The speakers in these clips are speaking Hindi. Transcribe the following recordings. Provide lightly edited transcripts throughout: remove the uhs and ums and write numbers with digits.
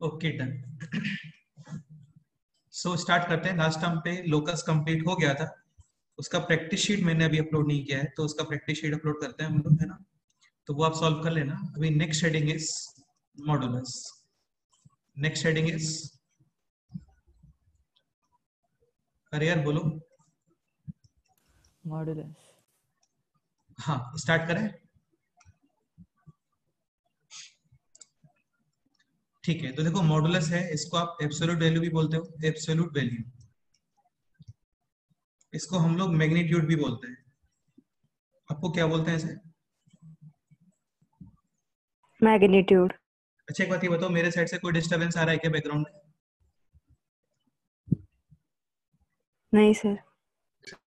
Okay done. सो स्टार्ट करते हैं। लास्ट टाइम पे लोकस कंप्लीट हो गया था, उसका प्रैक्टिस शीट मैंने अभी अपलोड नहीं किया है, तो उसका प्रैक्टिस शीट अपलोड करते हैं हम लोग, है ना। तो वो आप सॉल्व कर लेना। अभी next heading is modulus. Next heading is, अरे यार बोलो। मॉडुलस। हाँ स्टार्ट करें। ठीक है, तो देखो मॉडुलस है, इसको आप एब्सोल्यूट वैल्यू भी बोलते हो, एब्सोल्यूट वैल्यू। इसको हम लोग मैग्नीट्यूड भी बोलते हैं। आपको क्या बोलते हैं इसे? मैग्नीट्यूड। अच्छा एक बात ये बताओ, मेरे साइड से कोई डिस्टरबेंस आ रहा है क्या बैकग्राउंड में? नहीं सर।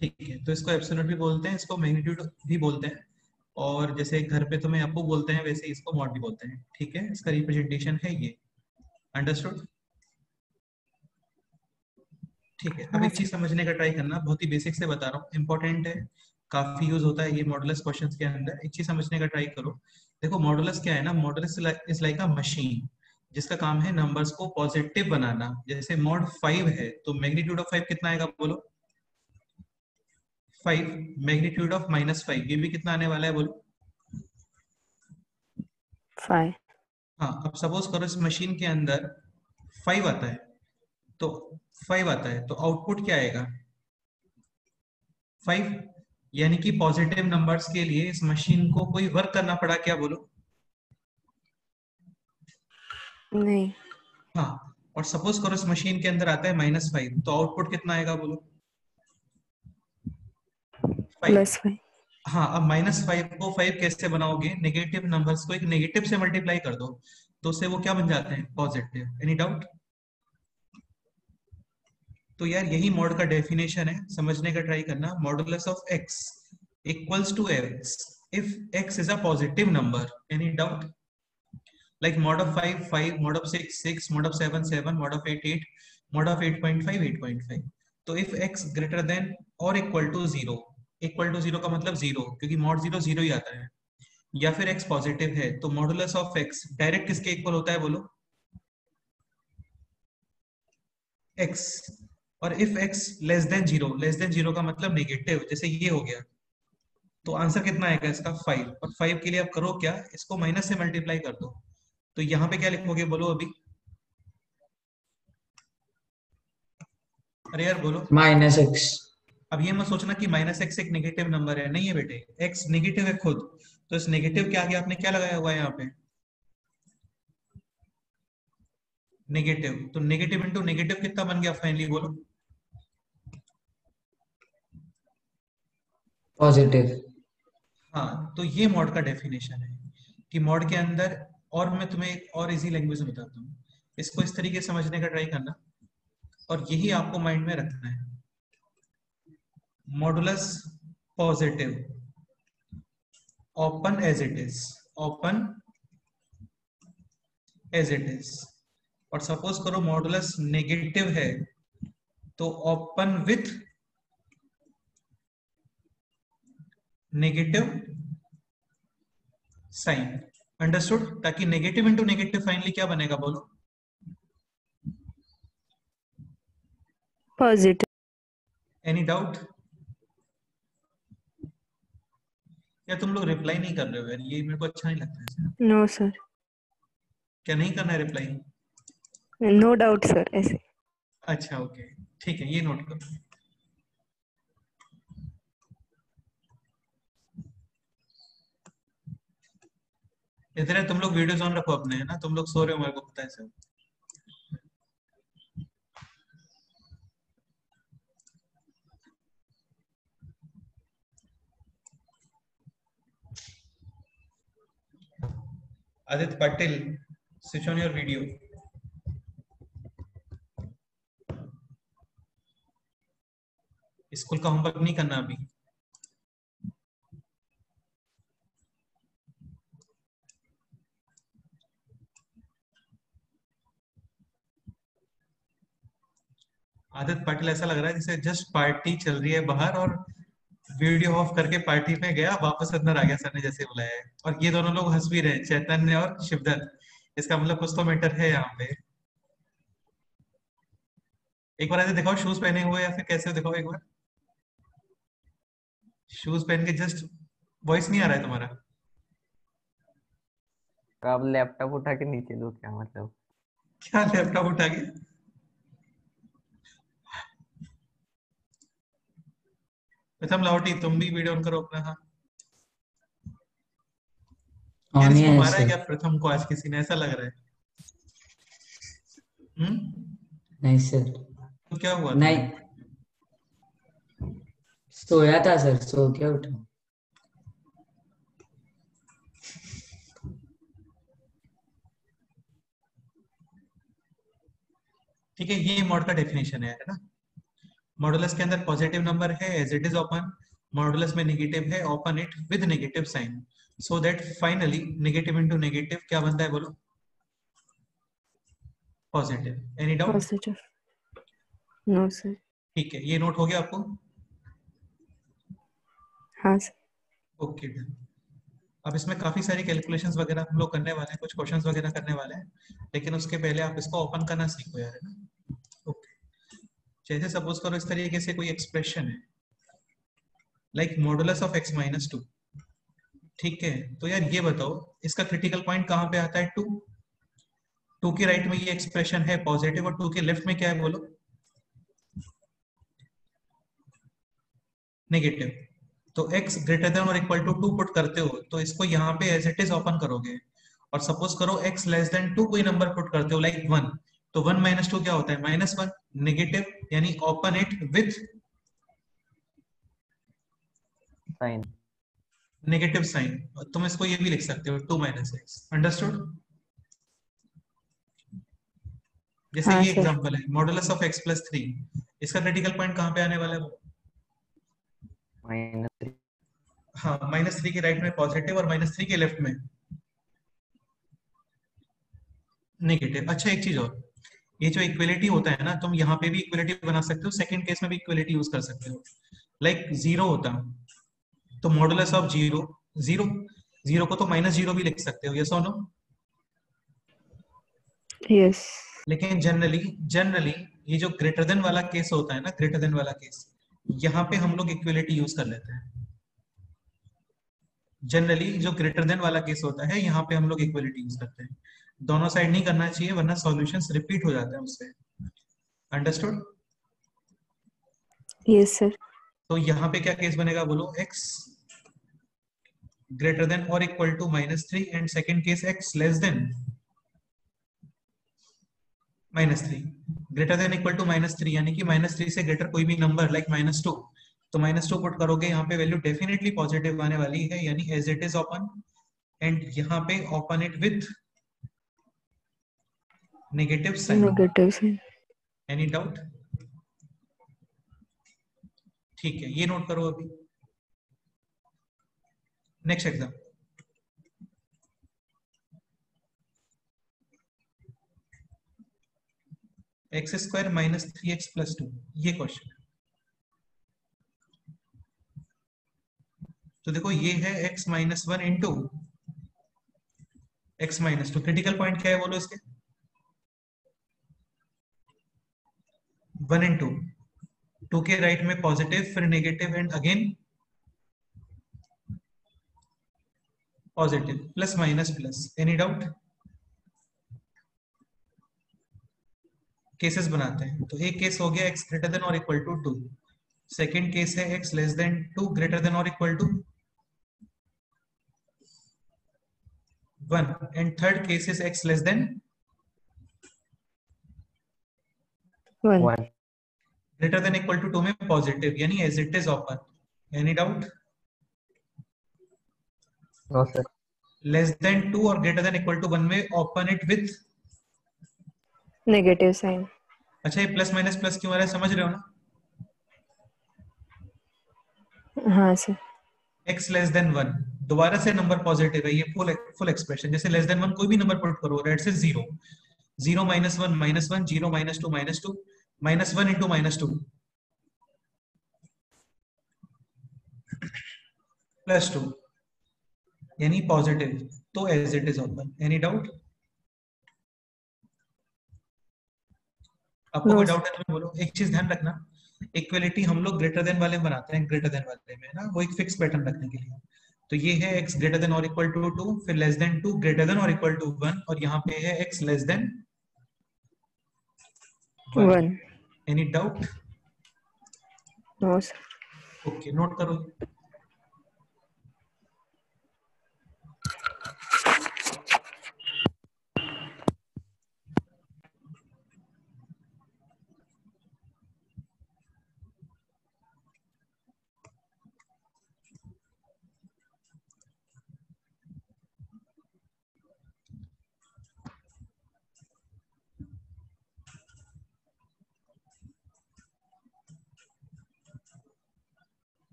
ठीक है, तो इसको एब्सोल्यूट भी बोलते हैं, इसको मैग्नीट्यूड भी बोलते हैं, और जैसे घर पे तुम्हें अपू बोलते हैं वैसे इसको मॉड भी बोलते हैं। ठीक है, इसका रिप्रेजेंटेशन है ये। अंडरस्टूड? ठीक है, अब हाँ एक चीज सर। समझने का ट्राई करना, बहुत ही बेसिक से बता रहा हूँ, इंपॉर्टेंट है, काफी यूज होता है ये मॉडुलस क्वेश्चंस के अंदर। एक चीज समझने का ट्राई करो। देखो मॉडुलस क्या है ना, modulus is like a machine जिसका काम है नंबर्स को पॉजिटिव बनाना। जैसे मॉड 5 है तो मैग्नीट्यूड ऑफ 5 कितना आएगा बोलो? 5। मैग्नीट्यूड ऑफ -5 ये भी कितना आने वाला है बोलो? 5। हाँ, अब सपोज करो इस मशीन के अंदर 5 आता है, तो 5 आता है तो आउटपुट क्या आएगा? 5। यानी कि पॉजिटिव नंबर्स के लिए इस मशीन को कोई वर्क करना पड़ा क्या बोलो? नहीं। हाँ, और सपोज करो इस मशीन के अंदर आता है -5 तो आउटपुट कितना आएगा बोलो? 5। +5। हाँ, अब -5 को 5 कैसे बनाओगे? नेगेटिव नंबर्स को एक नेगेटिव से मल्टीप्लाई कर दो, तो उससे वो क्या बन जाते हैं? पॉजिटिव। Any doubt? तो यार यही मॉड का डेफिनेशन है, समझने का ट्राई करना। Modulus of x equals to x if x is a positive number. Any doubt? Like mod of 5 5, mod of 6 6, mod of 7 7, mod of 8 8, mod of 8.5 8.5। तो if x greater than or equal to 0, equal to 0 का मतलब 0, क्योंकि mod 0 0 ही आता है, या फिर x पॉजिटिव है, तो मॉडुलस ऑफ x डायरेक्ट किसके इक्वल होता है बोलो? x। और if x less then 0, less than 0 का मतलब नेगेटिव, जैसे ये हो गया, तो आंसर कितना आएगा इसका? 5। और 5 के लिए आप करो क्या, इसको माइनस से मल्टीप्लाई कर दो। तो यहाँ पे क्या लिखोगे बोलो अभी? अरे यार बोलो। -x। अब ये मत सोचना कि -x एक नेगेटिव नंबर है, नहीं है बेटे, x नेगेटिव है खुद। तो इस नेगेटिव के आगे आपने क्या लगाया हुआ है यहाँ पे? नेगेटिव। तो नेगेटिव इंटू नेगेटिव कितना बन गया फाइनली बोलो? पॉजिटिव। हाँ, तो ये मॉड का डेफिनेशन है कि मॉड के अंदर, और मैं तुम्हें एक और इजी लैंग्वेज में बताता हूँ, इसको इस तरीके से समझने का ट्राई करना, और यही आपको माइंड में रखना है। Modulus positive, open as it is, open as it is. और सपोज करो मॉडुलस नेगेटिव है तो open with negative sign. Understood? ताकि नेगेटिव इंटू नेगेटिव फाइनली क्या बनेगा बोलो? पॉजिटिव। Any doubt? या तुम लोग रिप्लाई नहीं कर रहे हो यार, ये मेरे को अच्छा नहीं लगता है। No sir. क्या नहीं करना है रिप्लाई? नो डाउट सर, ऐसे। अच्छा ओके, ठीक है, ये नोट करो। इधर है, तुम लोग वीडियोस ऑन रखो अपने, है ना, तुम लोग सो रहे हो मेरे को पता है सब। Aditya Patil, switch on your video. School का होमवर्क नहीं करना अभी। आदित्य पाटिल, ऐसा लग रहा है जैसे जस्ट पार्टी चल रही है बाहर, और वीडियो ऑफ करके पार्टी में गया, वापस अंदर आ गया सर ने जैसे बुलाया है, और ये दोनों लोग हंस भी रहे हैं, चैतन्य और शिवदत्त। इसका मतलब कुछ तो मैटर है यहाँ पे। एक बार ऐसे दिखाओ शूज पहने हुए, या फिर कैसे दिखाओ एक बार। शूज पहन के जस्ट, वॉइस नहीं आ रहा है तुम्हारा। तो आप लैपटॉप उठा के नीचे दो क्या मतलब? क्या लैपटॉप उठा के? प्रथम लाहौटी, तुम भी वीडियो ऑन करो अपना। हाँ यार, ऑन ही इसको है मारा है क्या सर। प्रथम को आज किसी ने, ऐसा लग रहा है। नहीं सर। तो क्या हुआ नहीं, तुम्हें? सोया था सर, सो के उठा। ठीक है, ये मॉड का डेफिनेशन है ना। मॉडुलस के अंदर पॉजिटिव नंबर है as it is open, modulus में नेगेटिव है open it with negative sign, so that finally negative into negative क्या बनता है बोलो? Positive. Any doubt? Positive. No, sir. ठीक है, ये नोट हो गया आपको? हाँ सर. Okay done. अब इसमें काफी सारी कैलकुलेशंस वगैरह हम लोग करने वाले हैं, कुछ क्वेश्चंस वगैरह करने वाले हैं, लेकिन उसके पहले आप इसको ओपन करना सीखो यार, है ना। ओके, जैसे सपोज करो इस तरीके से कोई एक्सप्रेशन है like modulus of x minus 2। ठीक है, तो यार ये बताओ इसका क्रिटिकल पॉइंट कहाँ पे आता है? 2। 2 के राइट में ये एक्सप्रेशन है पॉजिटिव, और 2 के लेफ्ट में क्या है बोलो? नेगेटिव। तो x ग्रेटर देन और इक्वल टू 2 पुट करते हो तो इसको यहाँ पे एज इट इज ओपन करोगे, और सपोज करो x लेस देन 2 कोई नंबर पुट करते हो लाइक 1, तो 1 माइनस 2 क्या होता है? -1। नेगेटिव यानी open it with sign. Negative sign. तुम इसको ये भी लिख सकते हो 2 माइनस एक्स। अंडरस्टूड? जैसे हाँ ये सर. एग्जांपल है मॉडुलस ऑफ x प्लस 3, इसका क्रिटिकल पॉइंट कहाँ पे आने वाला है? -3। हाँ, -3 के राइट में पॉजिटिव और -3 के लेफ्ट में नेगेटिव। अच्छा एक चीज और, ये जो इक्वलिटी होता है ना, तुम यहाँ पे भी इक्वलिटी बना सकते हो, सेकंड केस में भी इक्वलिटी यूज कर सकते हो। लाइक जीरो होता तो modulus of zero, zero, zero को तो -0 भी लिख सकते हो, यस और नो? Yes. लेकिन जनरली जनरली ये जो ग्रेटर देन वाला केस होता है ना, ग्रेटर देन वाला केस, यहाँ पे हम लोग इक्वलिटी यूज कर लेते हैं। जनरली जो ग्रेटर देन वाला केस होता है यहाँ पे हम लोग इक्वलिटी यूज करते हैं। दोनों साइड नहीं करना चाहिए वरना सॉल्यूशंस रिपीट हो जाते हैं उससे। अंडरस्टूड? Yes, sir. तो यहाँ पे क्या केस बनेगा बोलो? x ग्रेटर देन और equal to -3, and second case x less than -3। Greater than equal to -3 यानी कि -3 से ग्रेटर कोई भी नंबर लाइक -2, तो -2 पुट करोगे, यहाँ पे वैल्यू डेफिनेटली पॉजिटिव आने वाली है, यानी as it is open, and यहाँ पे open it with negative sign. Negative sign. Any doubt? ठीक है, ये नोट करो अभी। नेक्स्ट एग्जाम, x² - 3x + 2, ये क्वेश्चन। तो देखो ये है x - 1 into x - 2। Critical point क्या है बोलो इसके? 1 इंटू 2 के राइट में पॉजिटिव, फिर negative, and again positive, plus minus plus. Any doubt? Cases बनाते हैं, तो एक केस हो गया x ग्रेटर देन और इक्वल टू 2, सेकेंड केस है x less than 2 greater than और equal to 1, and third case is x less than 1. 1। Greater than equal to 2 में पॉजिटिव यानी as it is open. Any doubt? No sir. Less than 2 और ग्रेटर देन इक्वल टू 1 में open it with. Negative sign. अच्छा, ये प्लस माइनस प्लस क्यों आ रहा है समझ रहे हो ना? हाँ सर. x लेस देन 1, दोबारा से नंबर पॉजिटिव है, ये फुल एक्सप्रेशन। जैसे लेस देन 1 कोई भी नंबर पुट करो, लेट्स से 0, 0 - 1 -1, 0 - 2 -2, -1 इंटू -2 +2 यानी पॉजिटिव, तो as it is open. Any doubt? आपको No, कोई sir. डाउट है तो बोलो। एक चीज ध्यान रखना, इक्वलिटी हम लोग ग्रेटर देन वाले में बनाते हैं, ग्रेटर देन वाले में ना, वो एक फिक्स पैटर्न रखने के लिए। तो ये है x ग्रेटर देन और इक्वल टू 2, फिर लेस देन 2 ग्रेटर देन और इक्वल टू 1, और यहाँ पे है x less than 1। 1. Any doubt? No, sir. Okay, note करो।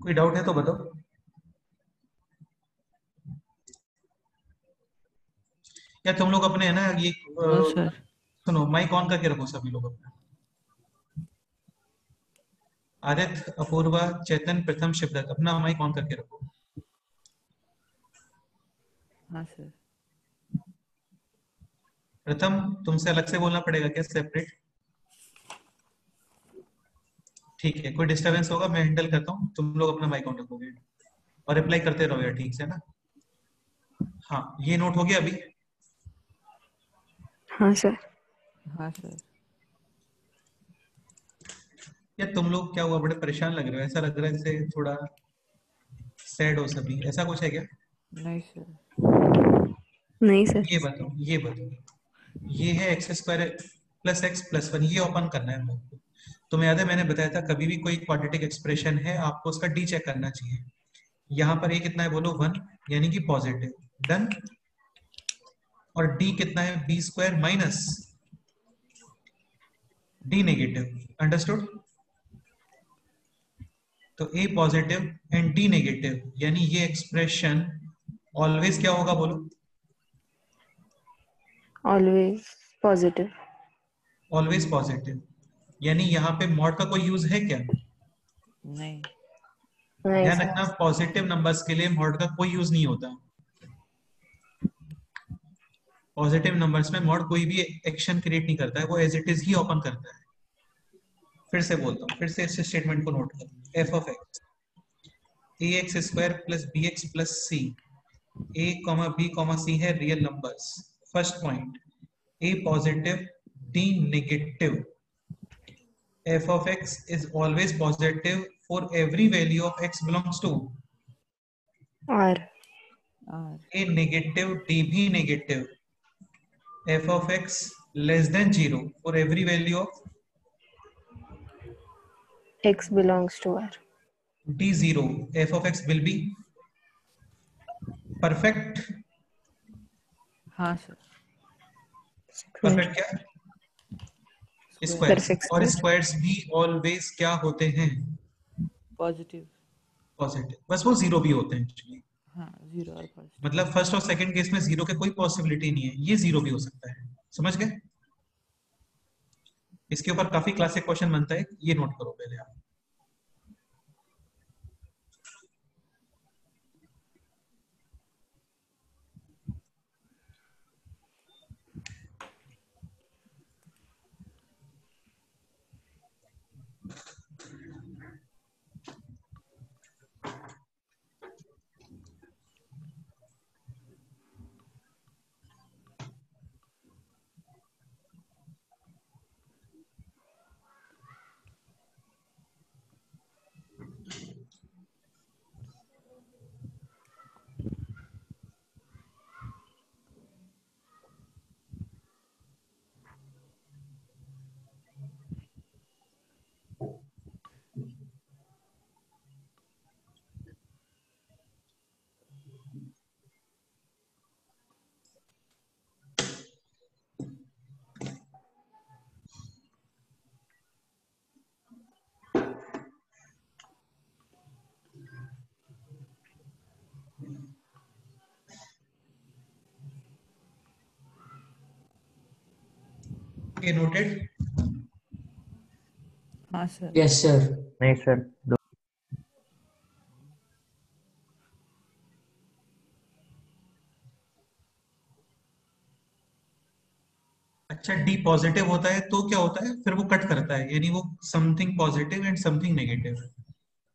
कोई डाउट है तो बताओ। या तुम लोग अपने है ना ये नो सर। सुनो, माइक ऑन करके रखो सभी लोग अपना। आदित्य, अपूर्वा, चेतन, प्रथम, शिवदत्त, अपना माइक ऑन करके रखो। हाँ सर। प्रथम, तुमसे अलग से बोलना पड़ेगा क्या, सेपरेट? ठीक है, कोई डिस्टरबेंस होगा मैं हैंडल करता हूँ, तुम लोग अपना माइक ऑन रखोगे और रिप्लाई करते रहो यार, ठीक से ना। हाँ, ये नोट हो गया अभी। हाँ सर. हाँ सर। यार तुम लोग क्या हुआ, बड़े परेशान लग रहे हो, ऐसा लग रहा है जैसे थोड़ा सैड हो सभी, ऐसा कुछ है क्या? नहीं सर। नहीं सर. ये बताओ, ये बताओ, ये है x square plus x plus 1, ये ओपन करना है हम लोग को। तुम्हें याद है मैंने बताया था कभी भी कोई क्वाड्रेटिक एक्सप्रेशन है आपको उसका डी चेक करना चाहिए। यहाँ पर ये कितना है बोलो, 1, यानी कि पॉजिटिव। डन। और डी कितना है, b square minus d negative. Understood? तो a positive and d negative, यानी ये एक्सप्रेशन ऑलवेज क्या होगा बोलो? Always positive. Always positive. यानी यहाँ पे मॉड का कोई यूज है क्या? नहीं। नहीं ध्यान सर. रखना, पॉजिटिव नंबर्स के लिए मॉड का कोई यूज नहीं होता। पॉजिटिव नंबर्स में मॉड कोई भी एक्शन क्रिएट नहीं करता है, वो एज इट इज ही ओपन करता है। फिर से बोलता हूँ, फिर से इस स्टेटमेंट को नोट करो। F of x a x square plus b x plus c, a comma b comma c है real numbers. First point, a positive d negative. f of x is always positive for every value of x belongs to R. R. a negative d भी negative। f of x less than 0 for every value of X belongs to R. d 0, f of x will be perfect। हाँ सर। Square. perfect क्या? स्क्वायर। स्क्वायर्स। Perfect और square. स्क्वायर्स भी ऑलवेज क्या होते हैं? पॉजिटिव। पॉजिटिव। बस वो जीरो भी होते हैं एक्चुअली। हाँ, जीरो और पॉजिटिव। मतलब फर्स्ट और सेकंड केस में जीरो के कोई पॉसिबिलिटी नहीं है, ये जीरो भी हो सकता है। समझ गए? इसके ऊपर काफी क्लासिक क्वेश्चन बनता है, ये नोट करो पहले आप। ये नोटेड? हाँ सर। Yes, sir. नहीं सर, दो अच्छा, डी पॉजिटिव होता है तो क्या होता है फिर? वो कट करता है, यानी वो something positive and something negative.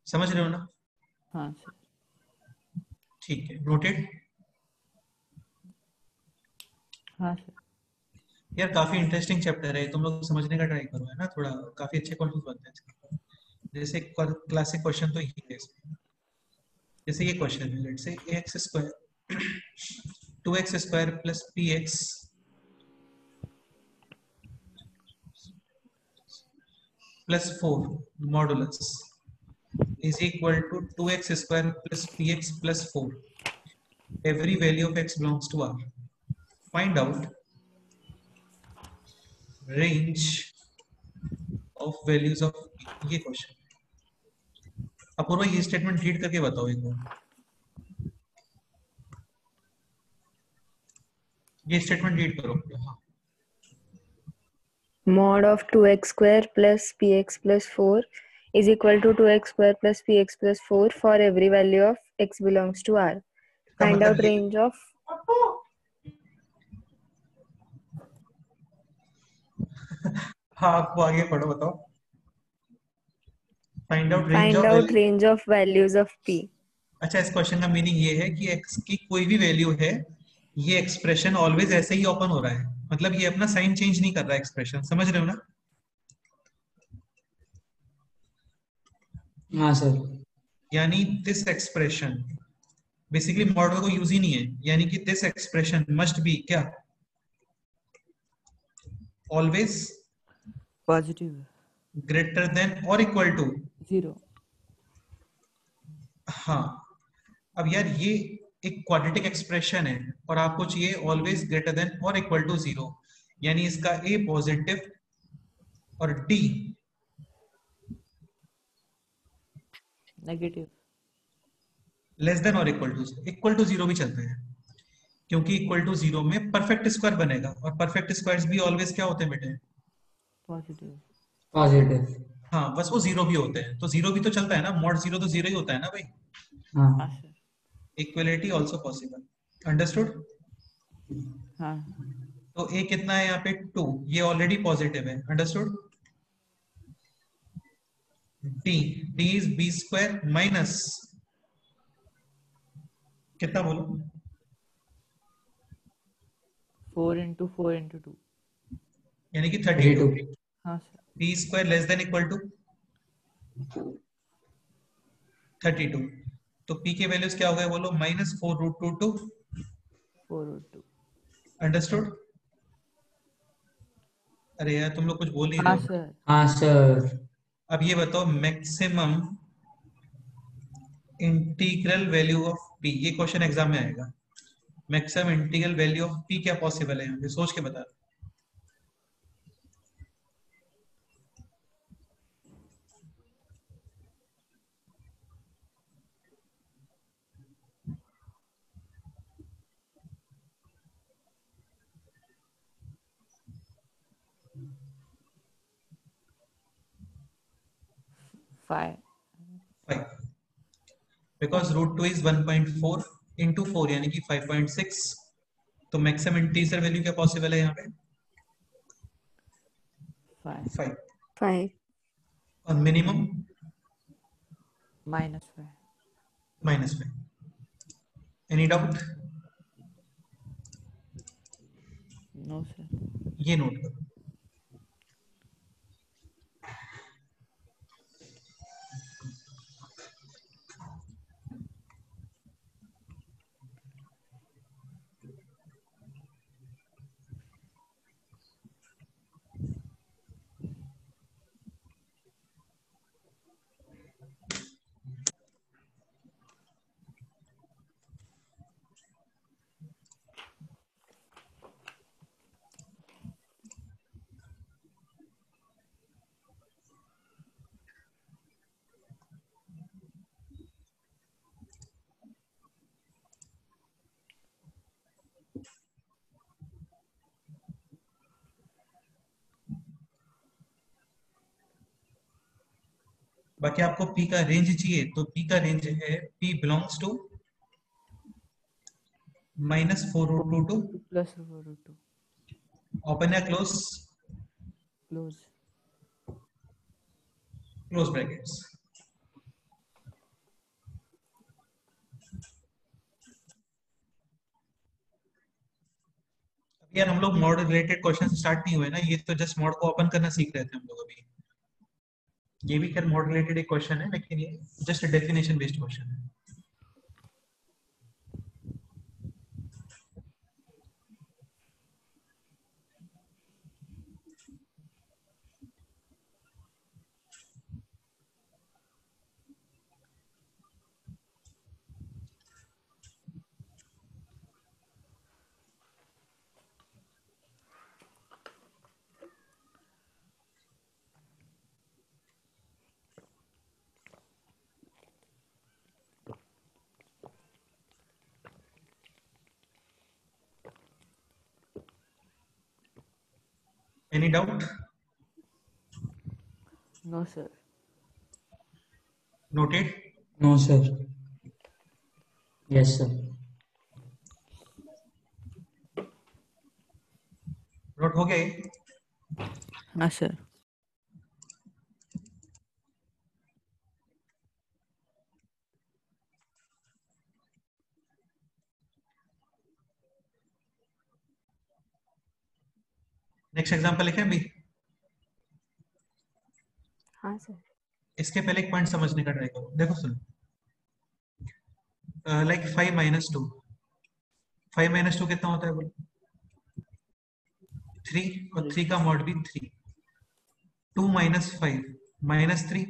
समझ रहे हो ना? हाँ सर। ठीक है, नोटेड। हाँ सर। यार काफी इंटरेस्टिंग चैप्टर है, तुम लोग समझने का ट्राई करो, है ना? थोड़ा काफी अच्छे क्वेश्चन बनते हैं इसके। जैसे क्लासिक क्वेश्चन तो ये है इसमें। जैसे ये क्वेश्चन है, let's say x square 2x square plus P x plus 4 modulus is equal to 2x square plus px plus 4. Every value of x belongs to R. Find out range of values of p. ये क्वेश्चन। अपूर्वा ये स्टेटमेंट रीड करके बताओ एक बार। ये स्टेटमेंट रीड करो। हाँ। Mod of 2x square plus px plus 4 is equal to 2x square plus px plus 4 for every value of x belongs to R. इसका Find मतलब out ये range of हाँ, आपको आगे पढ़ो, बताओ। Find out range find of out value. range of values of p. अच्छा, इस क्वेश्चन का मीनिंग ये है कि x की कोई भी वैल्यू है, ये एक्सप्रेशन ऑलवेज ऐसे ही ओपन हो रहा है, मतलब ये अपना साइन चेंज नहीं कर रहा है एक्सप्रेशन। समझ रहे हो ना? हाँ सर। यानी दिस एक्सप्रेशन बेसिकली मॉडल को यूज ही नहीं है, यानी कि दिस एक्सप्रेशन मस्ट बी क्या? Always positive. ग्रेटर देन और इक्वल टू। 0। हाँ। अब यार ये एक क्वाड्रेटिक एक्सप्रेशन है और आपको चाहिए ऑलवेज ग्रेटर देन और इक्वल टू 0, यानी इसका ए पॉजिटिव और डी नेगेटिव। लेस देन और इक्वल टू 0 भी चलते हैं, क्योंकि इक्वल टू 0 में परफेक्ट स्क्वायर बनेगा और परफेक्ट स्क्वायर्स भी ऑलवेज क्या होते हैं बेटे? पॉजिटिव। Positive. हाँ, बस वो 0 भी होते हैं, तो 0 भी तो चलता है ना, मॉड 0 तो 0 ही होता है ना भाई। हाँ हाँ sir. Equality also possible. Understood? हाँ। तो ए कितना है यहाँ पे? 2, ये ऑलरेडी पॉजिटिव है। Understood? D d is b square minus कितना बोलो? 4 into 4 into 2। यानी कि 32। 32. हाँ sir. B square less than equal to 32। तो पी के वैल्यूज क्या हो गए बोलो? -4√2 4/2। अंडरस्टूड? अरे यार तुम लोग कुछ बोल नहीं रहे हाँ हो। सर। हाँ सर. अब ये बताओ maximum integral value of P, ये क्वेश्चन एग्जाम में आएगा। Maximum integral value of P क्या पॉसिबल है यहाँ पे? सोच के बता। फाइव। 5, बिकॉज √2 इज 1.4 इंटू 4 यानी कि 5.6। तो मैक्सिमम इंटीजर वैल्यू क्या पॉसिबल है यहाँ पे? 5 5। 5. और minimum -5। -5। Any doubt? No sir. ये नोट करो। बाकी आपको पी का रेंज चाहिए तो पी का रेंज है p belongs to -4√2 to plus 4√2 open या close close. close brackets. यार हम लोग मॉड रिलेटेड क्वेश्चन स्टार्ट नहीं हुए ना, ये तो जस्ट मॉड को ओपन करना सीख रहे थे हम लोग अभी। ये भी खैर मॉड रिलेटेड एक क्वेश्चन है, लेकिन ये जस्ट डेफिनेशन बेस्ड क्वेश्चन है। Any doubt? No, sir. Noted? No, sir. Yes, sir. Note हो गए? हाँ sir. नेक्स्ट एग्जांपल लिखें अभी? हाँ सर। इसके पहले एक पॉइंट समझने का ट्राई करो। देखो सुनो, लाइक 5 - 2, 5 - 2 कितना होता है बोलो? 3, और 3 का मॉड भी 3। 2 - 5 -3,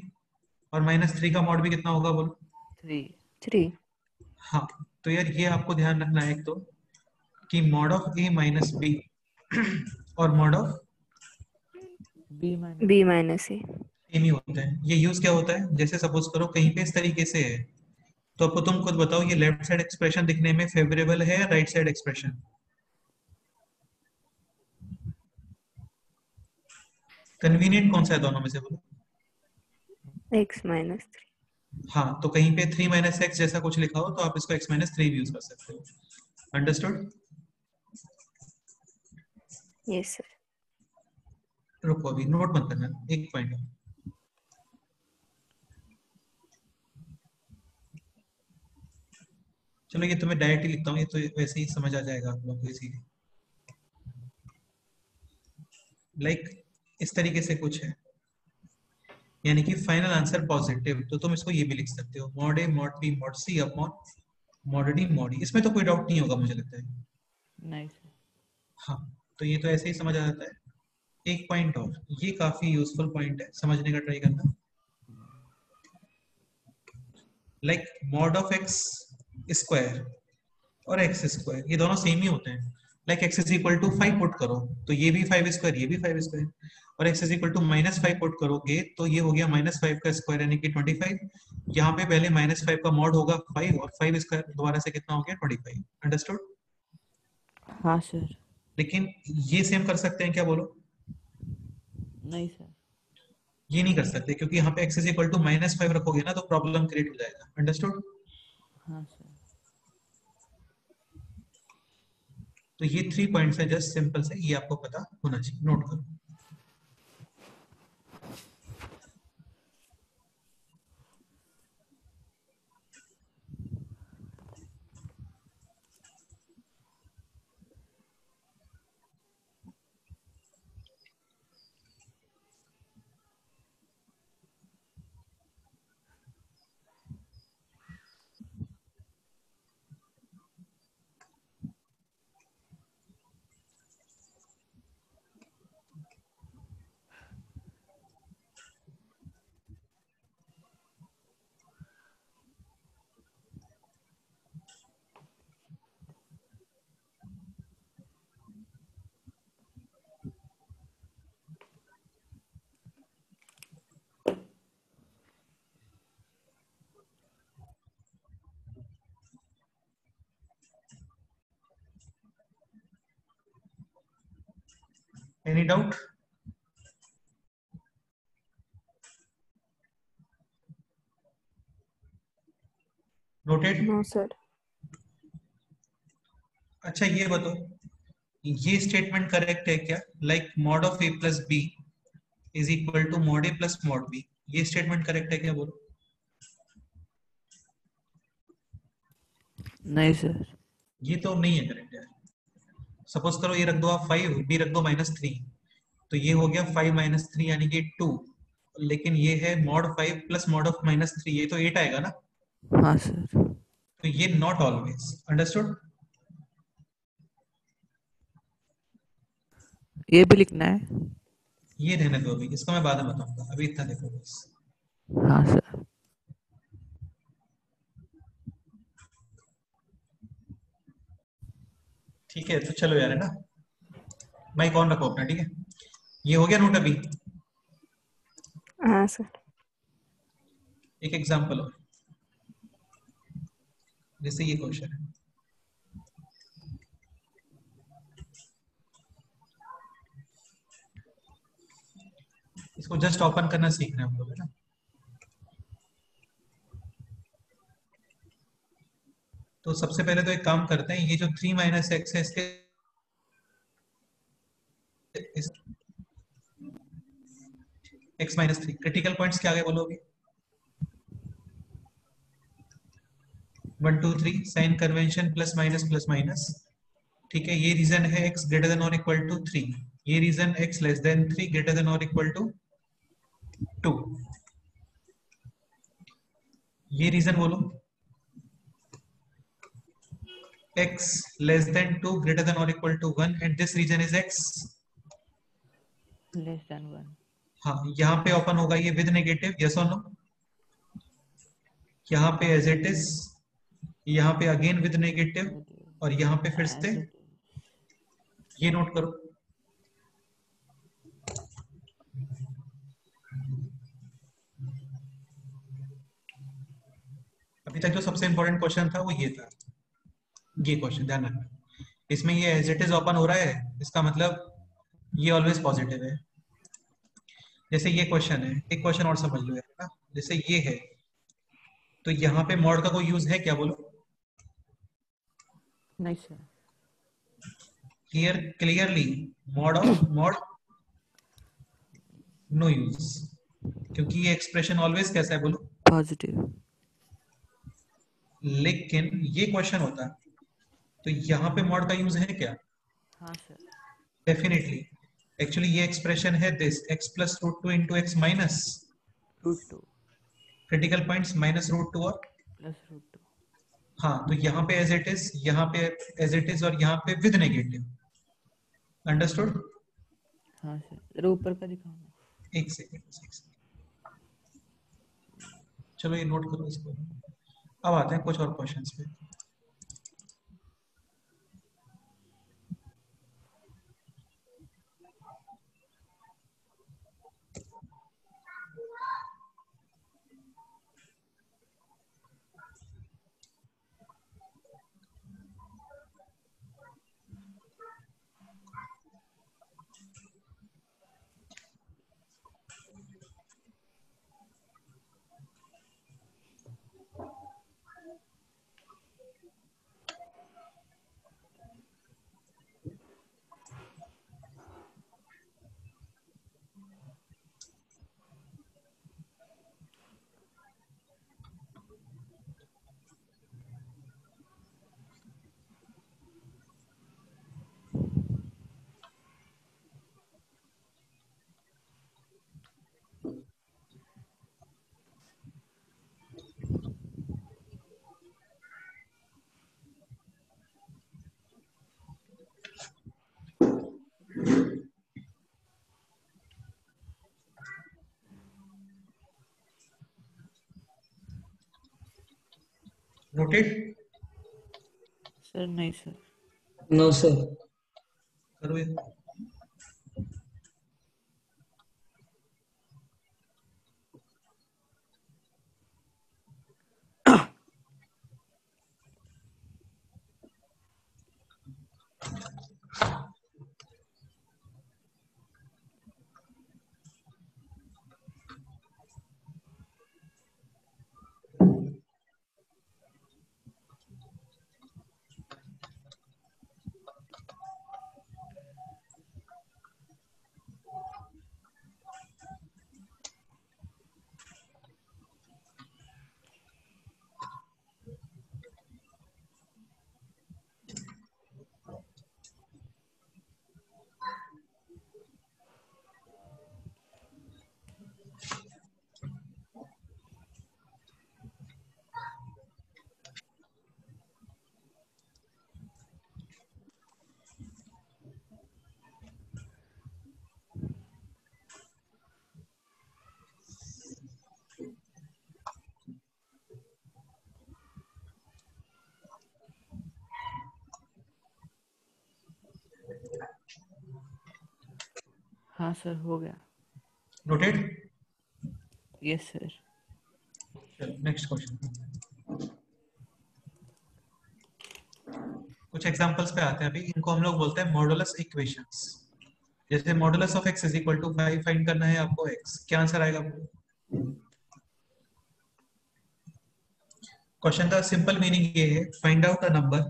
और -3 का मॉड भी कितना होगा बोलो? 3. 3। हाँ, तो यार ये आपको ध्यान रखना है एक तो, कि mod of a minus b और mod of B minus. B minus a. Same ही होता है। ये यूज क्या होता है, जैसे सपोज करो कहीं पे इस तरीके से है, तो अब तुम खुद बताओ ये लेफ्ट साइड एक्सप्रेशन दिखने में फेवरेबल है या राइट साइड एक्सप्रेशन? कन्वीनियंट कौन सा है दोनों में से बोलो? x minus 3। हाँ, तो कहीं पे 3 - x जैसा कुछ लिखा हो तो आप इसको x - 3 भी यूज कर सकते हो। अंडरस्टूड? Yes sir. रुको अभी नोट मत करना, एक पॉइंट। चलो ये तो मैं डायरेक्ट ही लिखता हूँ, ये तो वैसे ही समझ आ जाएगा आप लोग को इजीली। लाइक इस तरीके से कुछ है, यानी कि फाइनल आंसर पॉजिटिव, तो तुम इसको ये भी लिख सकते हो, mod a mod b mod c upon mod d mod e. इसमें तो कोई डाउट नहीं होगा मुझे लगता है। Nice. हाँ, तो ये तो ऐसे ही समझ आ जाता है। एक पॉइंट और, ये काफी यूजफुल पॉइंट है, समझने का ट्राई करना। Like mod of x square और एक्स स्क्वायर ये दोनों सेम ही होते हैं। Like x is equal to 5 put करो तो ये भी 5 स्क्वायर, ये भी 5 स्क्वायर, और x is equal to -5 put करोगे तो ये हो गया -5 का स्क्वायर यानी कि 25। यहाँ पे पहले -5 का मॉड होगा 5, और 5 स्क्वायर दोबारा से कितना हो गया 25। अंडरस्टूड? हाँ sir. लेकिन ये सेम कर सकते हैं क्या बोलो? नहीं sir. ये नहीं कर सकते, क्योंकि यहाँ पे एक्स इज इक्वल टू -5 रखोगे ना तो प्रॉब्लम क्रिएट हो जाएगा। अंडरस्टूड? हाँ sir. तो ये 3 पॉइंट्स है, जस्ट सिंपल से ये आपको पता होना चाहिए, नोट करो। Any doubt? Noted? No, sir. अच्छा ये बताओ, ये स्टेटमेंट करेक्ट है क्या? Like mod of a plus b is equal to mod a plus mod b, ये स्टेटमेंट करेक्ट है क्या बोलो? नहीं सर। ये तो नहीं है करेक्ट यार। सपोज करो ये रख दो आप 5, बी रख दो -3, तो ये हो गया 5 -3 यानी कि 2, लेकिन ये है मॉड 5 प्लस मॉड ऑफ -3, ये तो 8 आएगा ना। हाँ सर। तो ये नॉट ऑलवेज, अंडरस्टूड? ये भी लिखना है? ये रहने दो अभी, इसको मैं बाद में बताऊंगा, अभी इतना देखो बस। हाँ सर। ठीक है, तो चलो यार, है ना, माइक ऑन रखो अपना, ठीक है। ये हो गया नोट अभी। हाँ सर। एक एग्जांपल और, जैसे ये क्वेश्चन है, इसको जस्ट ओपन करना सीख रहे हैं हम लोग, है ना। तो सबसे पहले तो एक काम करते हैं, ये जो 3 माइनस एक्स है इसके एक्स -3 क्रिटिकल पॉइंट्स क्या आ गए बोलोगे? 1 2 3 साइन कन्वेंशन प्लस माइनस। ठीक है, ये रीजन है x ग्रेटर देन और इक्वल टू 3, ये region x less than 3 greater than और इक्वल टू 2, ये रीजन बोलो। x less than 2 greater than और equal to 1 and this region is x। Less than 1। हाँ, यहाँ पे ओपन होगा ये विद नेगेटिव, यस और नो? यहाँ पे एज इट इज, यहाँ पे अगेन विद नेगेटिव, और यहाँ पे फिर से, एज इट ये नोट करो। अभी तक जो सबसे इंपॉर्टेंट क्वेश्चन था वो ये था, ये क्वेश्चन ध्यान रखना। इसमें ये एज इट इज ओपन हो रहा है, इसका मतलब ये ऑलवेज पॉजिटिव है। जैसे ये क्वेश्चन है, एक क्वेश्चन और समझ लो यार, ना, जैसे ये है, तो यहाँ पे मॉड का कोई यूज है क्या बोलो? नहीं sir. Here clearly mod no use, क्योंकि ये एक्सप्रेशन ऑलवेज कैसा है बोलो? पॉजिटिव। लेकिन ये क्वेश्चन होता है, तो यहाँ पे मॉड का यूज है क्या? हाँ सर। डेफिनेटली। एक्चुअली ये एक्सप्रेशन है this x plus root two into x minus √2 critical points minus root two, और प्लस √2। हाँ, तो यहाँ पे एज इट इज, यहाँ पे एज इट इज, और यहाँ पे विद नेगेटिव, अंडरस्टूड? हाँ सर, जरा ऊपर का दिखाओ ना। एक सेकेंड, एक सेकेंड, चलो ये नोट करो इसको। अब आते हैं कुछ और क्वेश्चंस पे। नोटेड? सर नहीं सर। No, sir. करो ये। हाँ सर हो गया. नोटेड. Yes sir. चलो नेक्स्ट क्वेश्चन. कुछ एग्जांपल्स पे आते हैं अभी. इनको हम लोग बोलते हैं मॉडुलस इक्वेशंस. जैसे modulus of x is equal to 5 find करना है आपको. x क्या आंसर आएगा. क्वेश्चन का सिंपल मीनिंग ये है, find out a number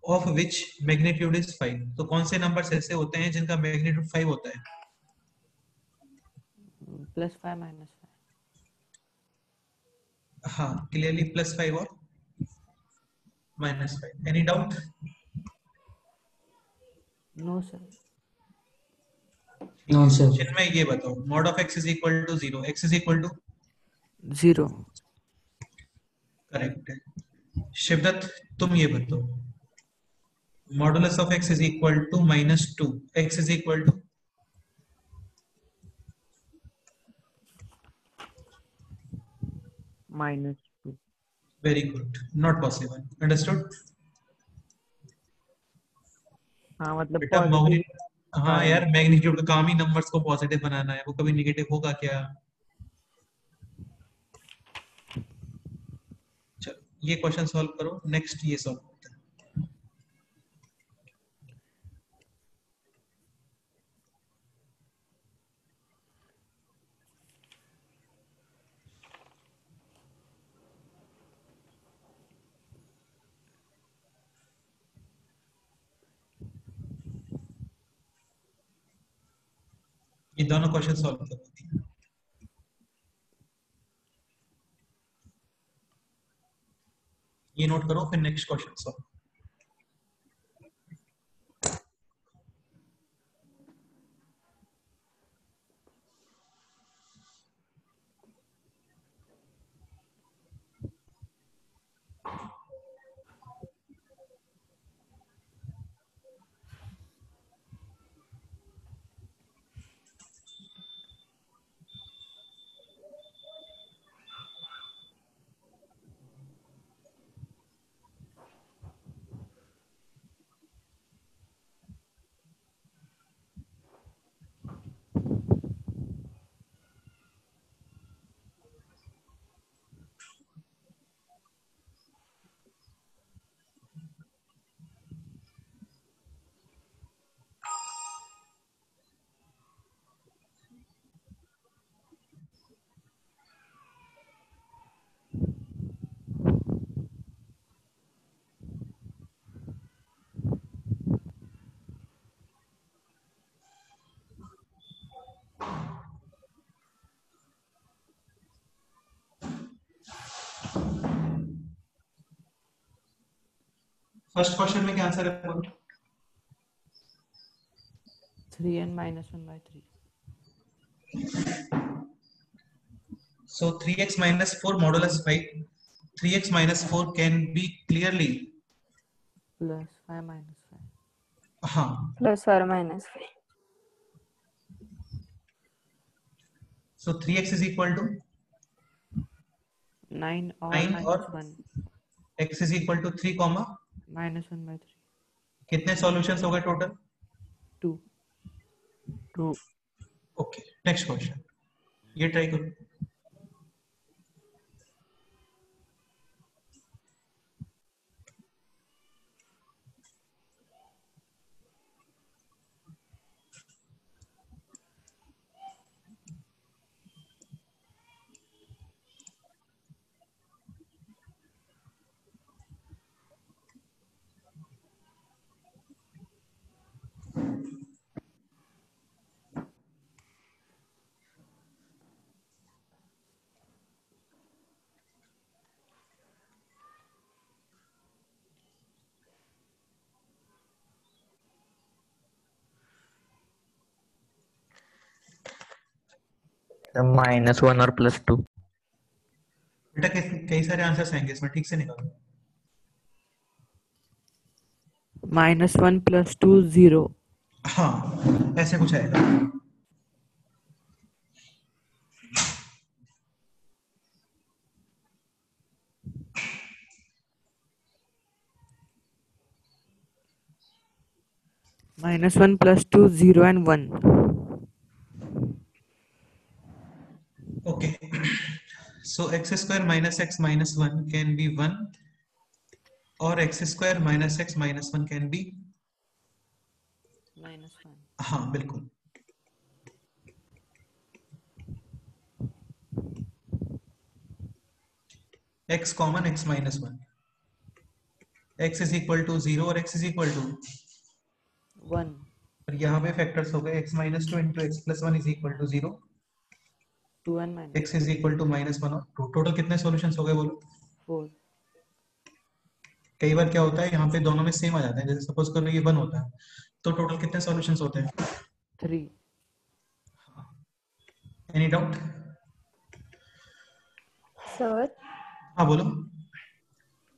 of which magnitude is 5. तो कौन से नंबर्स ऐसे होते हैं जिनका मैग्नीट्यूड 5 होता है. +5 -5. हाँ क्लियरली +5 और -5. Any doubt. No sir. No, sir. Chinmay ये बताओ, mod of x is equal to 0. x is equal to 0. Correct है. शिवदत्त तुम ये बताओ, modulus of x is equal to -2. x is equal to -2. Very good. Not possible. Understood. हाँ मतलब बेटा पॉजिटिव. हाँ यार, मैग्नीट्यूड का काम ही नंबर्स को पॉजिटिव बनाना है. वो कभी नेगेटिव होगा क्या. चलो ये क्वेश्चन सॉल्व करो. नेक्स्ट ये सॉल्व करते हैं. ये दोनों क्वेश्चन सॉल्व करो. ये नोट करो, फिर next question solve. First question में क्या आंसर है. 3n -1/3. So 3x minus 4 modulus 5. 3x minus 4 can be clearly +5 -5. हाँ. plus or minus 5. So 3x is equal to 9 or 9 और -1. x is equal to 3 comma -1/3. कितने सॉल्यूशंस हो गए टोटल. 2. 2. Okay next question. ये ट्राई करो. -1 और +2. बेटा कई सारे आंसर्स आएंगे इसमें, ठीक से निकालो. -1 + 2 0. हाँ ऐसे कुछ आएगा. -1 + 2 0 and 1. So x square minus x minus 1 can be 1 और x square minus x minus 1 can be -1. हाँ बिल्कुल. x common x minus 1, x is equal to 0 और x is equal to 1. और यहाँ पे फैक्टर्स हो गए x minus 2 into x plus 1 is equal to 0, 2 and x is equal to -1 और 2. टोटल कितने सॉल्यूशंस हो गए बोलो? -4. कई बार क्या होता है यहाँ पे दोनों में सेम आ जाते हैं, जैसे सपोज करो ये 1 होता है तो टोटल कितने सॉल्यूशंस होते हैं? 3. Any doubt? सर हाँ बोलो.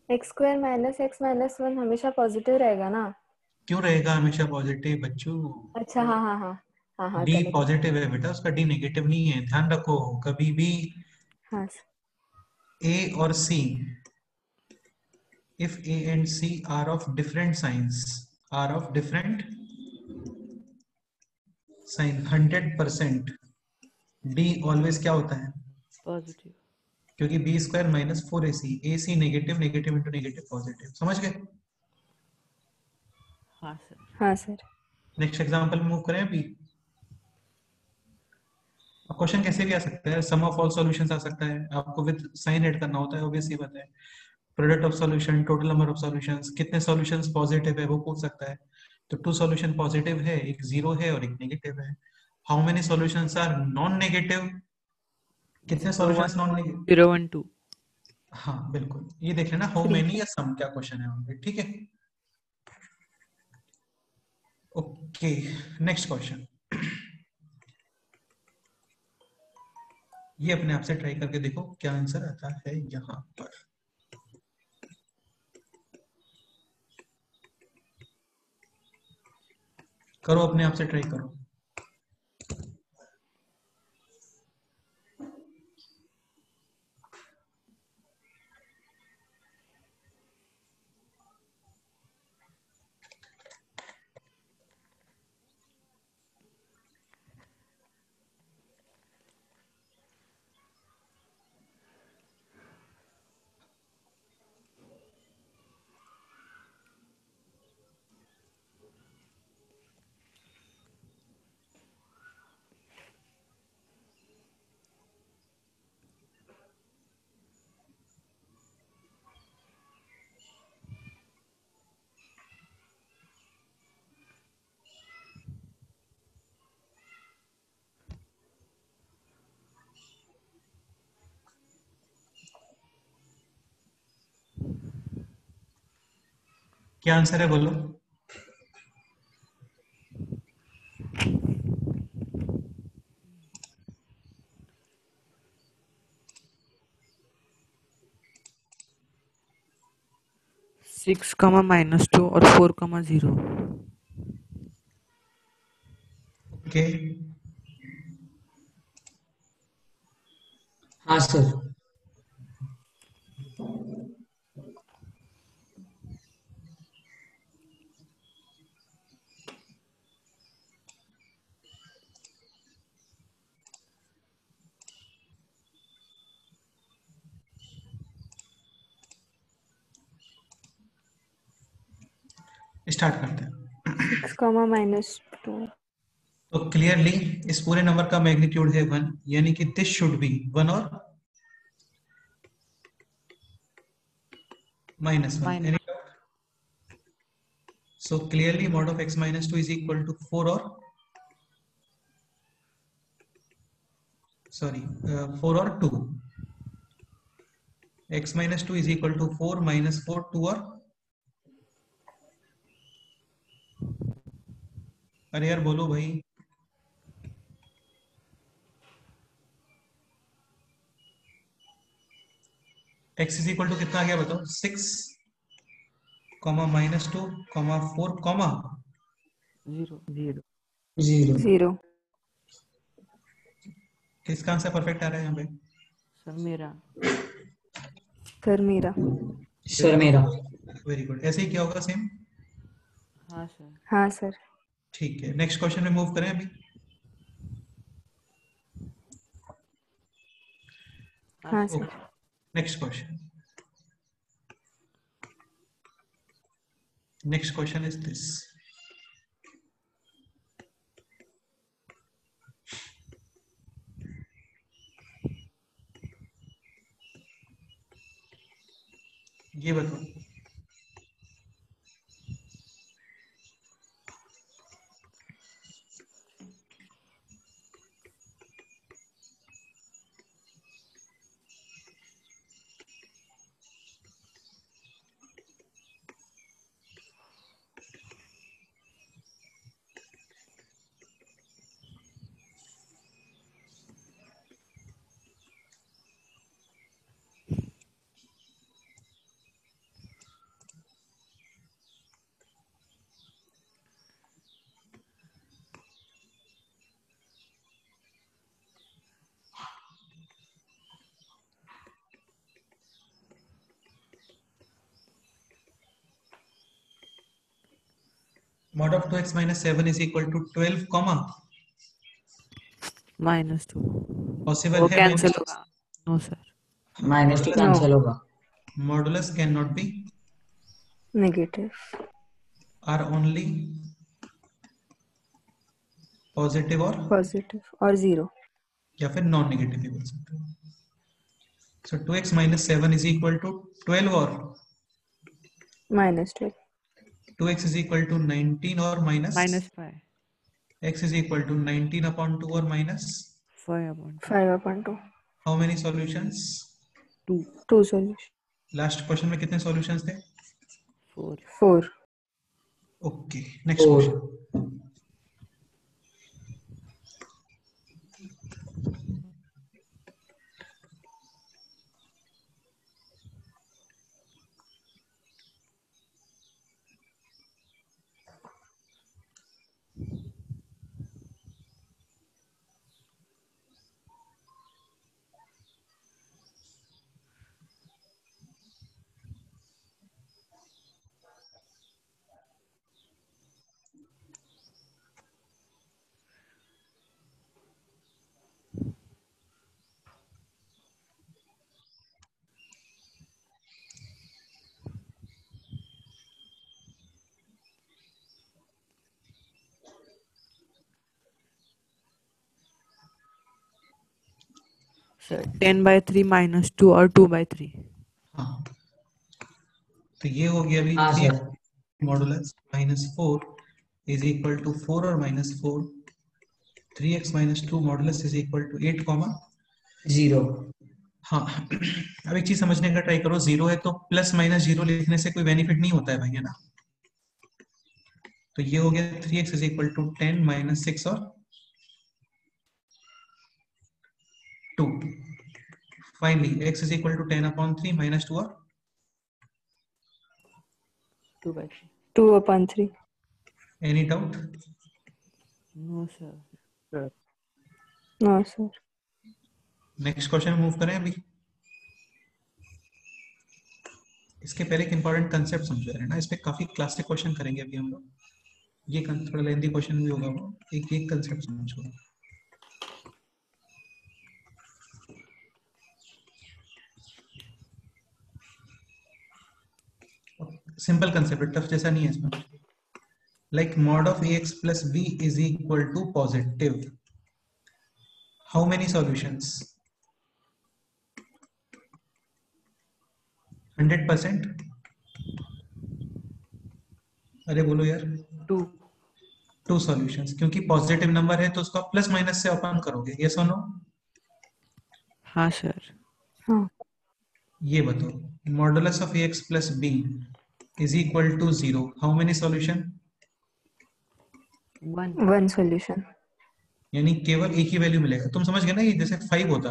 X square minus x minus 1 हमेशा पॉजिटिव रहेगा ना? क्यों रहेगा हमेशा पॉजिटिव बच्चों? अच्छा, हाँ हाँ हाँ हाँ हाँ, डी चलो। पॉजिटिव है बेटा, उसका डी नेगेटिव नहीं है, ध्यान रखो. कभी भी हाँ ए और सी, if A and C are of different signs, 100% D always क्या होता है? पॉजिटिव. क्योंकि b square minus 4AC, AC negative, negative into negative positive. समझ गए? हाँ सर. हाँ सर। नेक्स्ट एग्जांपल मूव करें अभी. अब क्वेश्चन कैसे भी आ सकता है, सम ऑफ ऑल सॉल्यूशंस आ सकता है, आपको विद साइन ऐड करना होता है, ऑब्वियसली बात है. Product of solution, total number of solutions, कितने सॉल्यूशंस पॉजिटिव है वो पूछ सकता है. तो 2 सॉल्यूशन पॉजिटिव है, एक 0 है और एक नेगेटिव है. How many solutions are non negative? कितने 0 सॉल्यूशंस 1 नॉन नेगेटिव? 0 1 2. हाँ बिल्कुल, ये देख लेना हाउ 3। मेनी या सम, क्या क्वेश्चन है वहां पे. ठीक है, ओके. नेक्स्ट क्वेश्चन, ये अपने आप से ट्राई करके देखो क्या आंसर आता है यहाँ पर. करो, अपने आप से ट्राई करो. क्या आंसर है बोलो. -6, -2 और 4, 0. ओके, हाँ सर. स्टार्ट करते हैं. 6 कॉमा -2। तो क्लियरली इस पूरे नंबर का मैग्नीट्यूड है 1, यानी कि दिस शुड बी 1 और -1. Minus. Any doubt? So clearly mod of x minus 2 is equal to 4 और 4 और 2. x minus 2 is equal to 4 minus 4 2 और, अरे यार बोलो भाई. x is equal to कितना आ गया बताओ? 6 कॉमा -2 कॉमा 4 कॉमा 0. 0. 0। किसका आंसर परफेक्ट आ रहा है यहाँ पे? सर मेरा. सर मेरा। सर मेरा. Very good. ऐसे ही क्या होगा सेम? हाँ सर. हाँ सर। ठीक है, नेक्स्ट क्वेश्चन में मूव करें अभी. हाँ sir. Sir. Next question. Next question is this. ये बताओ. Mod of 2x minus 7 is equal to 12, comma. -2 Possible वो है कैंसिल minus. होगा. No sir. -2 Modulus, कैंसिल होगा. modulus cannot be, Negative. are only positive or Positive or 0. या फिर नॉन नेगेटिव भी बोल सकते हो. So 2x minus 7 is equal to 12 or -12. 2x is equal to 19 or minus -5 x is equal to 19 upon 2 or minus. 5/2. 5/2. How many solutions? 2 2 solution. Last question में कितने सॉल्यूशंस थे? 4. 4. Okay, next Four. Question. Sir 10/3 -2 और 2/3. हाँ, तो ये हो गया अभी हाँ 3 sir. Modulus -4 is equal to 4 और -4. 3x minus 2 modulus is equal to 8, comma 0. हाँ. अब एक चीज समझने का ट्राई करो. 0 है तो प्लस माइनस 0 लिखने से कोई बेनिफिट नहीं होता है भाई, है ना. तो ये हो गया 3x is equal to 10 minus 6 और 2. Finally x is equal to 10 upon 3 minus 2 और 2/3. 2/3. Any doubt? No sir. No sir. Next question move करें अभी. इसके पहले एक इंपॉर्टेंट कंसेप्ट समझा है ना. इस पे काफी क्लासिक क्वेश्चन करेंगे अभी हम लोग. ये थोड़ा लेंथी क्वेश्चन भी होगा. वो एक कंसेप्ट समझो. सिंपल कंसेप्ट, टफ जैसा नहीं है इसमें. Like mod of ax plus b is equal to positive. How many solutions? 100%? अरे बोलो यार. 2 सॉल्यूशंस, क्योंकि पॉजिटिव नंबर है तो उसको प्लस माइनस से ओपन करोगे. यस और नो? हाँ सर. हाँ. ये बताओ, modulus of ax plus b is equal to 0. How many solution? 1. 1 solution. यानी केवल एक ही वैल्यू मिलेगा. तुम समझ गए ना. ये जैसे 5 होता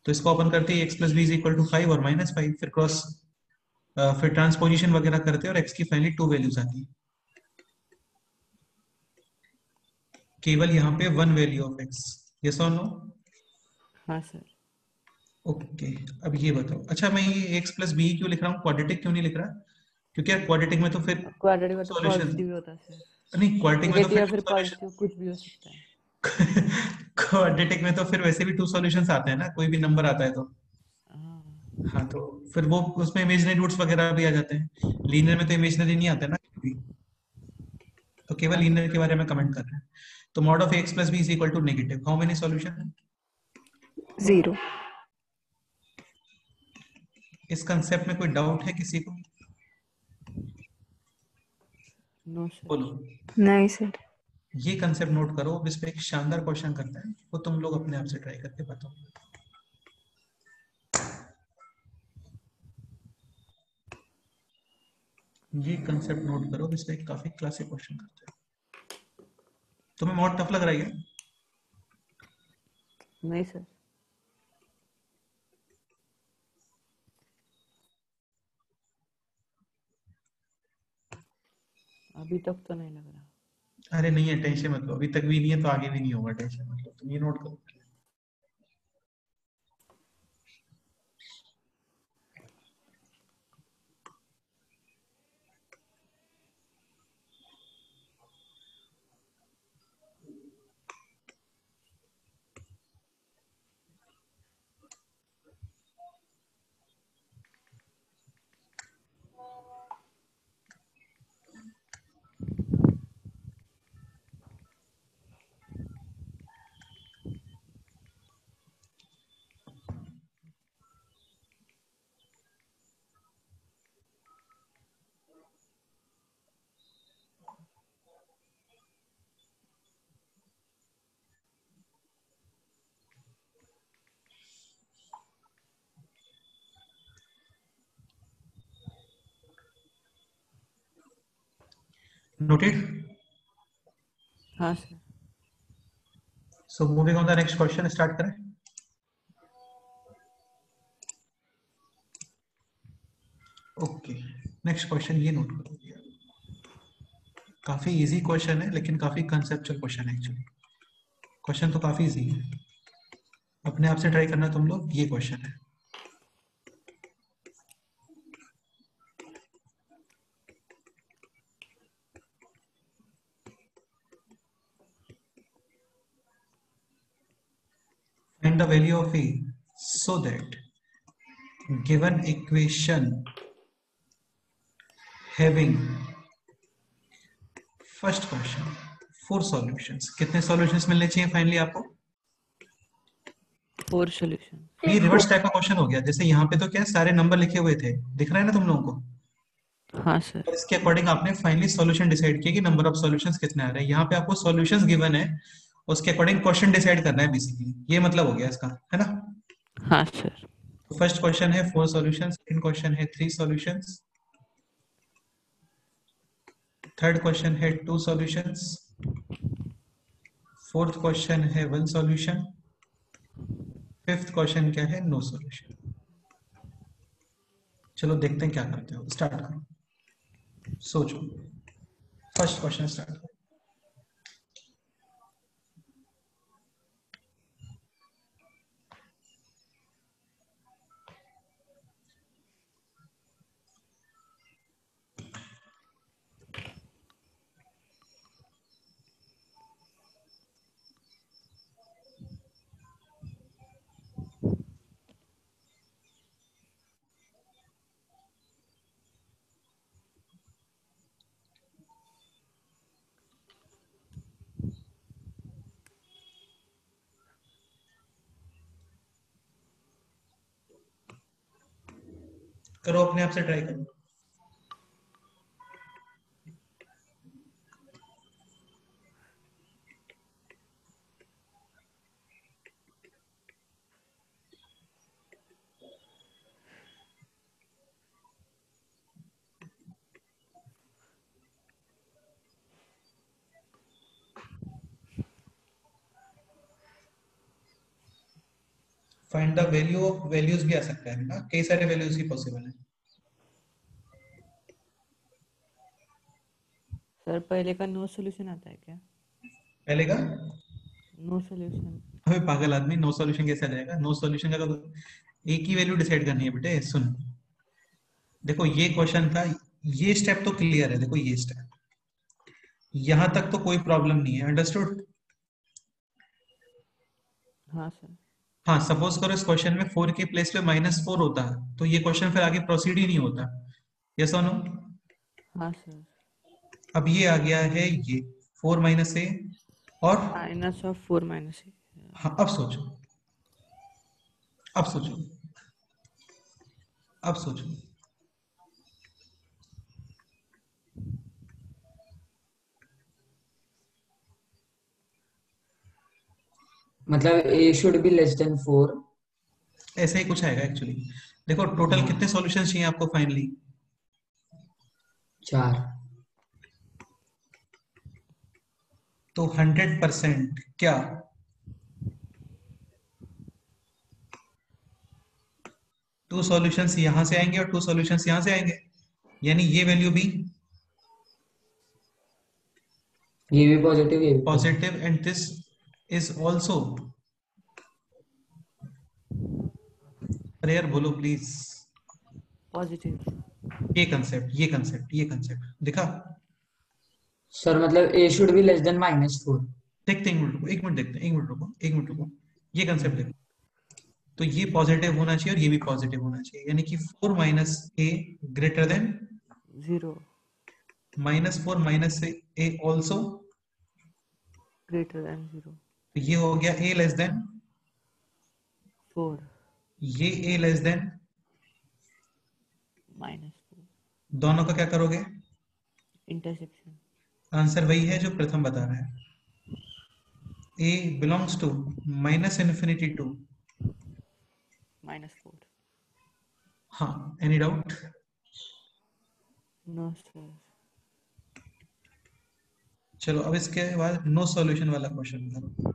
तो इसको ओपन करते ही x plus b is equal to 5 और -5, फिर क्रॉस फिर ट्रांसपोजिशन वगैरह करते हैं और x की फाइनली 2 वैल्यूज आती है. केवल यहाँ पे 1 वैल्यू ऑफ x. यस और नो? हाँ सर. ओके. अब ये बताओ. अच्छा, मैं ये x plus b क्यों लिख रहा हूँ, क्वाड्रेटिक क्यों नहीं लिख रहा? क्योंकि यार क्वाड्रेटिक में तो फिर क्वाड्रेटिक में तो सॉल्यूशन पॉजिटिव होता है सर. नहीं, क्वाड्रेटिक में तो नेगेटिव या फिर फिर पॉजिटिव कुछ भी हो सकता है. क्वाड्रेटिक में तो फिर वैसे भी 2 सॉल्यूशंस आते हैं ना, कोई भी नंबर आता है तो. हाँ तो फिर वो उसमें इमेजिनरी रूट्स वगैरह भी आ जाते हैं, लीनियर में तो इमेजिनरी नहीं आते ना कभी। तो केवल हाँ लीनियर के बारे में कमेंट कर रहे हैं। तो mod of x plus b is equal to negative, how many solution? 0. इस कंसेप्ट में कोई डाउट है किसी को? No sir. बोलो। नहीं सर. ये कंसेप्ट नोट करो, इस पे एक शानदार क्वेश्चन करता है, वो तुम लोग अपने आप से ट्राई करके बताओ। ये कंसेप्ट नोट करो, इस पे एक काफी क्लासिक क्वेश्चन करता है। तुम्हें बहुत टफ लग रहा है क्या? नहीं सर। अभी तक तो नहीं लग रहा। अरे नहीं है, टेंशन मत लो, अभी तक भी नहीं है तो आगे भी नहीं होगा, टेंशन मत लो, तुम ये नोट करो। नोटेड? हाँ sir. So moving on the next question, start करें। ओके, नेक्स्ट क्वेश्चन ये नोट करो, काफी इजी क्वेश्चन है लेकिन काफी कंसेप्चुअल क्वेश्चन है एक्चुअली। क्वेश्चन तो काफी इजी है, अपने आप से ट्राई करना तुम लोग। ये क्वेश्चन है, find the value of a so that given equation having first question 4 solutions. कितने सॉल्यूशंस मिलने चाहिए फाइनली आपको? 4 सॉल्यूशन। ये रिवर्स टाइप का क्वेश्चन हो गया, जैसे यहाँ पे तो क्या सारे नंबर लिखे हुए थे, दिख रहा है ना तुम लोगों को, हाँ सर। और इसके अकॉर्डिंग आपने फाइनली सॉल्यूशन डिसाइड किया कि नंबर ऑफ सॉल्यूशंस कितने आ रहे हैं। यहाँ पे आपको सॉल्यूशंस गिवन है, उसके अकॉर्डिंग क्वेश्चन डिसाइड करना है बेसिकली, ये मतलब हो गया इसका, है ना? हाँ सर। फर्स्ट क्वेश्चन है 4 सॉल्यूशंस, सेकंड क्वेश्चन है 3 सॉल्यूशंस, थर्ड क्वेश्चन है 2 सॉल्यूशंस, फोर्थ क्वेश्चन है 1 सॉल्यूशन, फिफ्थ क्वेश्चन क्या है? No solution. चलो देखते हैं क्या करते हो, स्टार्ट करो, सोचो, फर्स्ट क्वेश्चन स्टार्ट करो। करो, अपने आप से ट्राई करो। Find the value of, values भी आ सकता है ना, कई सारे वैल्यूज ही पॉसिबल है। सर पहले का नो सॉल्यूशन आता है क्या? पहले का? No solution. अबे पागल आदमी, नो सॉल्यूशन कैसे आ जाएगा? नो सॉल्यूशन का तो एक ही वैल्यू डिसाइड करनी है बेटे। सुन, देखो ये क्वेश्चन था, ये स्टेप तो क्लियर है, देखो ये स्टेप, यहां तक तो कोई प्रॉब्लम नहीं है, अंडरस्टूड? हाँ सर। हाँ, सपोज करो इस क्वेश्चन में 4 के प्लेस पे -4 होता है तो ये क्वेश्चन फिर आगे प्रोसीड ही नहीं होता। यस और नो? हाँ सर। अब ये आ गया है ये 4 माइनस ए और -4 - a। हाँ, अब सोचो, अब सोचो, अब सोचो। मतलब a should be less than 4। ऐसा ही कुछ आएगा एक्चुअली। देखो टोटल कितने सॉल्यूशंस चाहिए आपको फाइनली? 4। तो 100% क्या 2 सॉल्यूशंस यहां से आएंगे और 2 सॉल्यूशंस यहां से आएंगे, यानी ये वैल्यू भी ये भी पॉजिटिव, ये भी positive and this is also. अरे यार बोलो प्लीज। पॉजिटिव। ये कंसेप्ट, ये कंसेप्ट, ये कंसेप्ट दिखा? सर मतलब a should be less than -4। देखते हैं, एक मिनट देखते हैं, एक मिनट रुको, एक मिनट रुको। ये कंसेप्ट देखो, तो ये पॉजिटिव होना चाहिए और ये भी पॉजिटिव होना चाहिए, यानी कि 4 माइनस ए ग्रेटर देन 0 -4 माइनस ए ऑल्सो। greater than 0। तो ये हो गया ए लेस देन, 4 ये ए लेस देन, -4। दोनों का क्या करोगे? इंटरसेक्शन। आंसर वही है जो प्रथम बता रहा है। ए बिलोंग्स टू -∞ टू। -4। हाँ, एनी डाउट? No sir. चलो अब इसके बाद नो सॉल्यूशन वाला क्वेश्चन करो।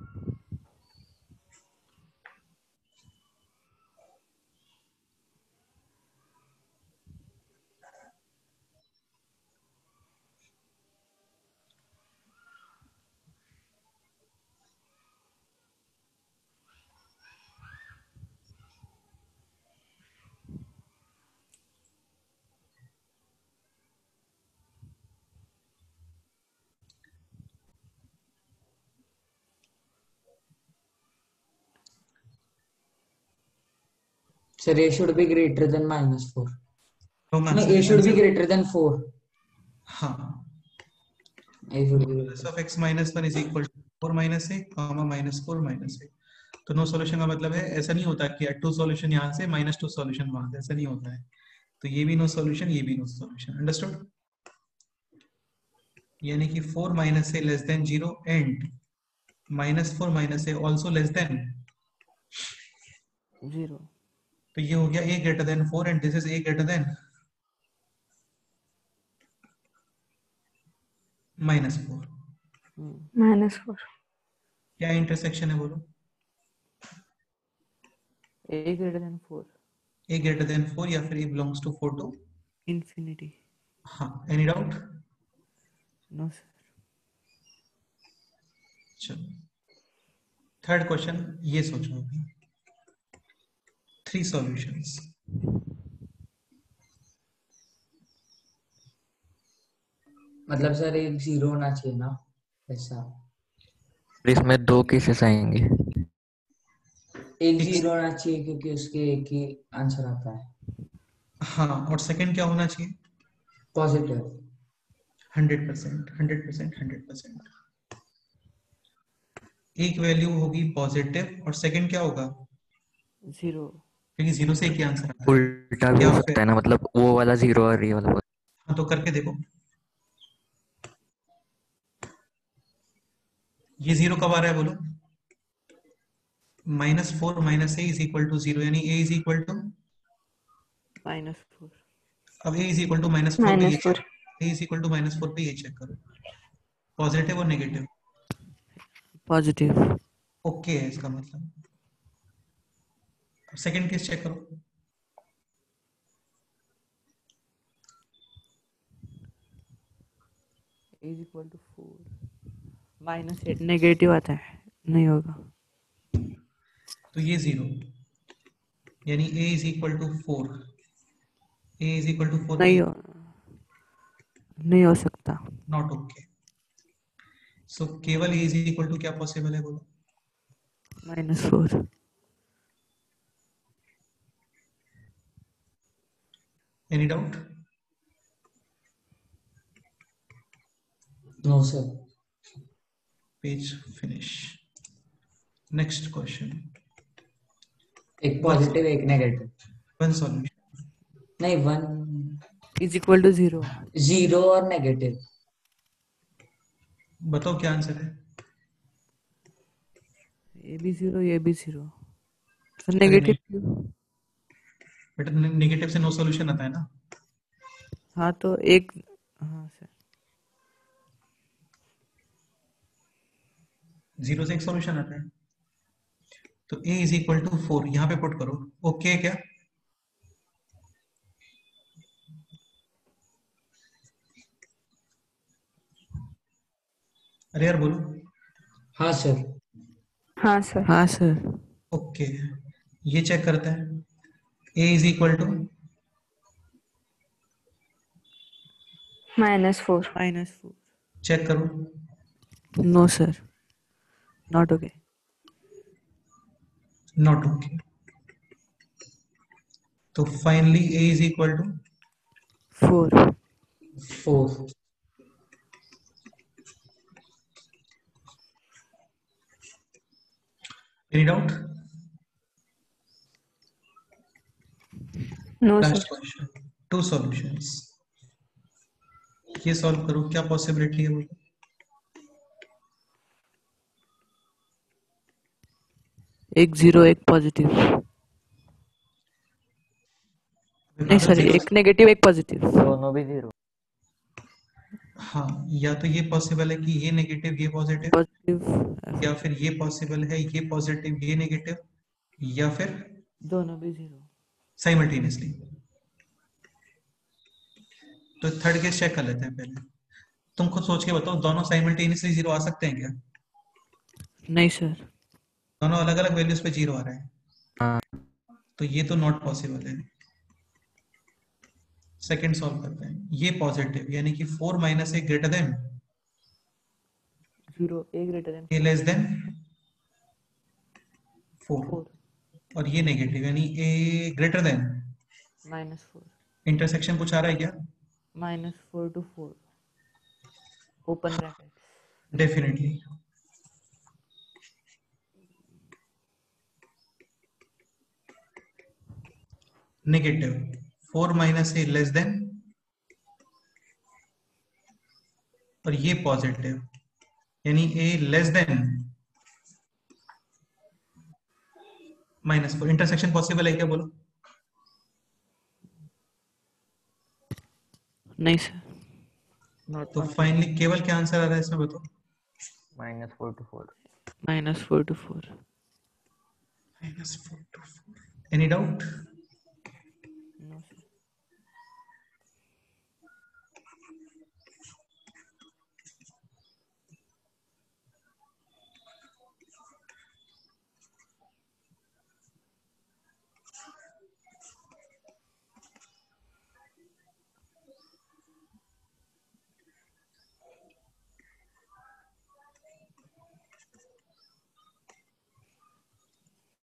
Sir a should be greater than -4। Wrong No, answer a है, should be answer. greater than 4। हाँ, a should be plus greater। Of x minus 1 is equal to 4 minus a comma -4 minus a. तो नो सॉल्यूशन का मतलब है ऐसा नहीं होता कि 2 सॉल्यूशन यहाँ से -2 सॉल्यूशन वहां से, ऐसा नहीं होता है। तो ये भी नो सॉल्यूशन, ये भी नो सॉल्यूशन। अंडरस्टूड? यानी कि 4 minus A less than 0 and -4 minus A also less than 0। तो ये हो गया a greater than 4 and this is a greater than -4। -4। क्या इंटरसेक्शन है बोलो? a greater than 4। a greater than 4 या फिर a belongs to 4 to infinity. हाँ, एनी डाउट? No sir. चलो थर्ड क्वेश्चन ये सोचो अभी। 3 सॉल्यूशंस। मतलब सर एक 0 होना चाहिए ना ऐसा? इसमें 2 केसेस आएंगे। एक 0 होना चाहिए क्योंकि उसके एक ही आंसर आता है। हाँ, और सेकंड क्या होना चाहिए? पॉजिटिव। 100%, 100%, 100%। एक वैल्यू होगी पॉजिटिव और सेकंड क्या होगा? 0। क्योंकि 0 से एक ही आंसर आता है। उल्टा भी या हो फिर सकता है ना, मतलब वो वाला 0 और ये वाला हाँ, तो करके देखो। ये 0 कब आ रहा है बोलो? -4 minus a is equal to 0, यानी a इज इक्वल टू, -4। अब a इज इक्वल टू -4 पे ये -4। a इज इक्वल टू -4 पे ये चेक करो, पॉजिटिव और नेगेटिव। पॉजिटिव। ओके है इसका मतलब। सेकंड केस चेक करो। इज इक्वल टू 4 -8 नेगेटिव आता है, नहीं होगा। तो ये 0, यानी a is equal to 4, a is equal to 4 नहीं हो, नहीं हो सकता। Not okay. सो केवल a इज इक्वल टू क्या पॉसिबल है बोलो? -4। Any doubt? No sir. Page finish. Next question. एक पॉजिटिव एक नेगेटिव. One solution. नहीं, 1 इज इक्वल टू 0. 0 और नेगेटिव. बताओ क्या आंसर है. ये भी 0, ये भी 0. नेगेटिव. बेटा नेगेटिव से नो सॉल्यूशन आता है ना. हाँ तो एक. हाँ सर. 0 से एक सॉल्यूशन आता है. तो a इज इक्वल टू 4 यहाँ पे पुट करो. ओके क्या? अरे यार बोलो. हाँ सर. हाँ सर. हाँ सर. ओके. ये चेक करते हैं. a is equal to -4. -4. Check करो. No sir. Not okay. Not okay. तो finally a is equal to 4. 4. Any doubt? No sir. Last question. 2 solutions. ये सॉल्व करो. क्या पॉसिबिलिटी है बोलो. एक 0 एक पॉजिटिव. नहीं सर, एक नेगेटिव एक पॉजिटिव. दोनों भी 0. हाँ, या तो ये पॉसिबल है कि ये नेगेटिव ये पॉजिटिव, पॉजिटिव या फिर ये पॉसिबल है ये पॉजिटिव ये नेगेटिव, या फिर दोनों भी 0. साइमल्टेनियसली. तो थर्ड केस चेक कर लेते हैं पहले. तुम खुद सोच के बताओ, दोनों साइमल्टेनियसली 0 आ सकते हैं क्या? नहीं सर. दोनों अलग अलग वैल्यूज पे 0 आ रहे हैं. हाँ. तो ये तो नॉट पॉसिबल है. सेकंड सॉल्व करते हैं. ये पॉजिटिव यानी कि 4 माइनस ए ग्रेटर देन 0 ए ग्रेटर देन ए लेस देन 4, 4. और ये नेगेटिव यानी ए ग्रेटर देन. -4. इंटरसेक्शन कुछ आ रहा है क्या? -4 to 4. Open bracket. Definitely. Negative 4 minus A less than, और ये पॉजिटिव यानी ए लेस देन -4. इंटरसेक्शन पॉसिबल है क्या बोलो. नहीं सर. नॉट तो फाइनली केवल क्या आंसर आ रहा है इसमें बताओ. -4 to 4. -4 to 4. -4 to 4. Any doubt? No sir.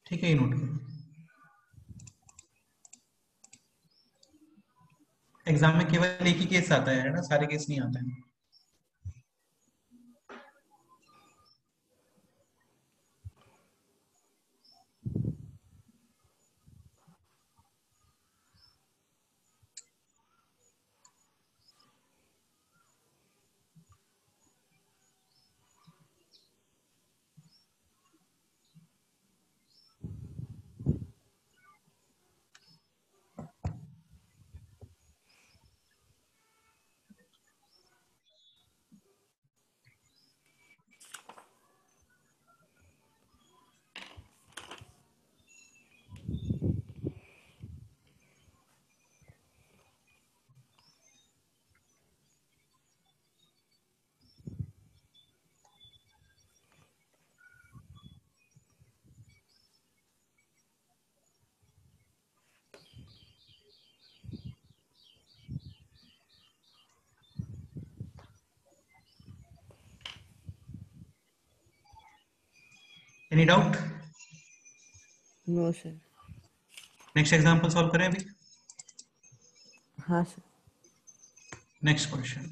ठीक है, ये नोट करो. एग्जाम में केवल एक ही केस आता है ना, सारे केस नहीं आते हैं. Any doubt? No sir. Next example solve करें अभी. हाँ सर। Next question.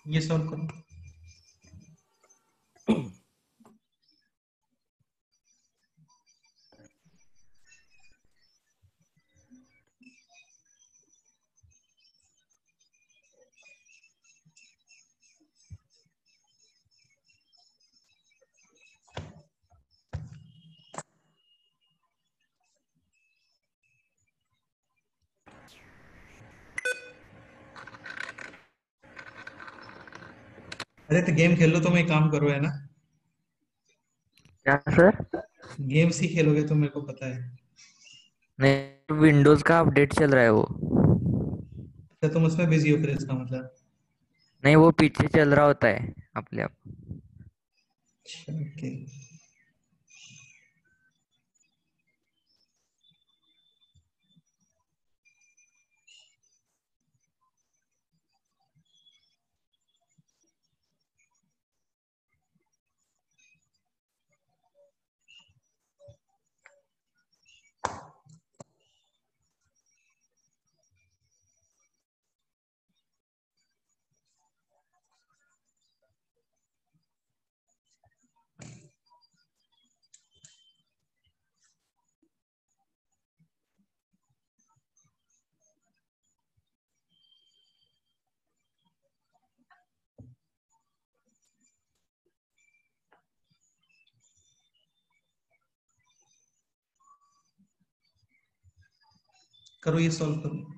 ये सॉल्व करो। अरे तो गेम खेल लो, तुम एक काम करो, है ना? क्या सर? गेम्स ही खेलोगे तो मेरे को पता है। नहीं, विंडोज का अपडेट चल रहा है वो। क्या तुम उसमें बिजी हो फिर, इसका मतलब? नहीं, वो पीछे चल रहा होता है अपने आप। ओके। करो, ये सॉल्व करो।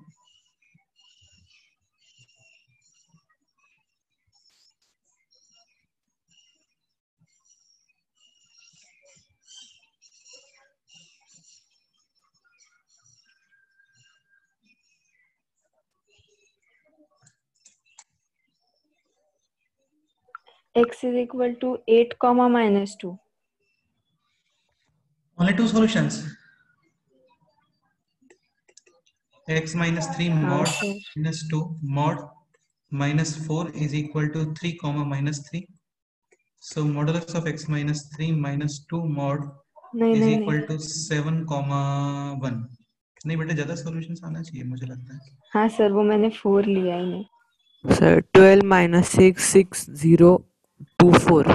X is equal to 8 comma minus 2. Only two solutions. X minus 3 mod sir. minus 2 mod minus 4 is equal to 3 comma minus 3. So modulus of x minus 3 minus 2 mod नहीं is नहीं equal नहीं। to 7 comma 1. नहीं बेटा, ज्यादा सॉल्यूशंस आना चाहिए मुझे लगता है। हाँ सर, वो मैंने 4 लिया ही नहीं। Sir 12 minus 6 6 0 2 4।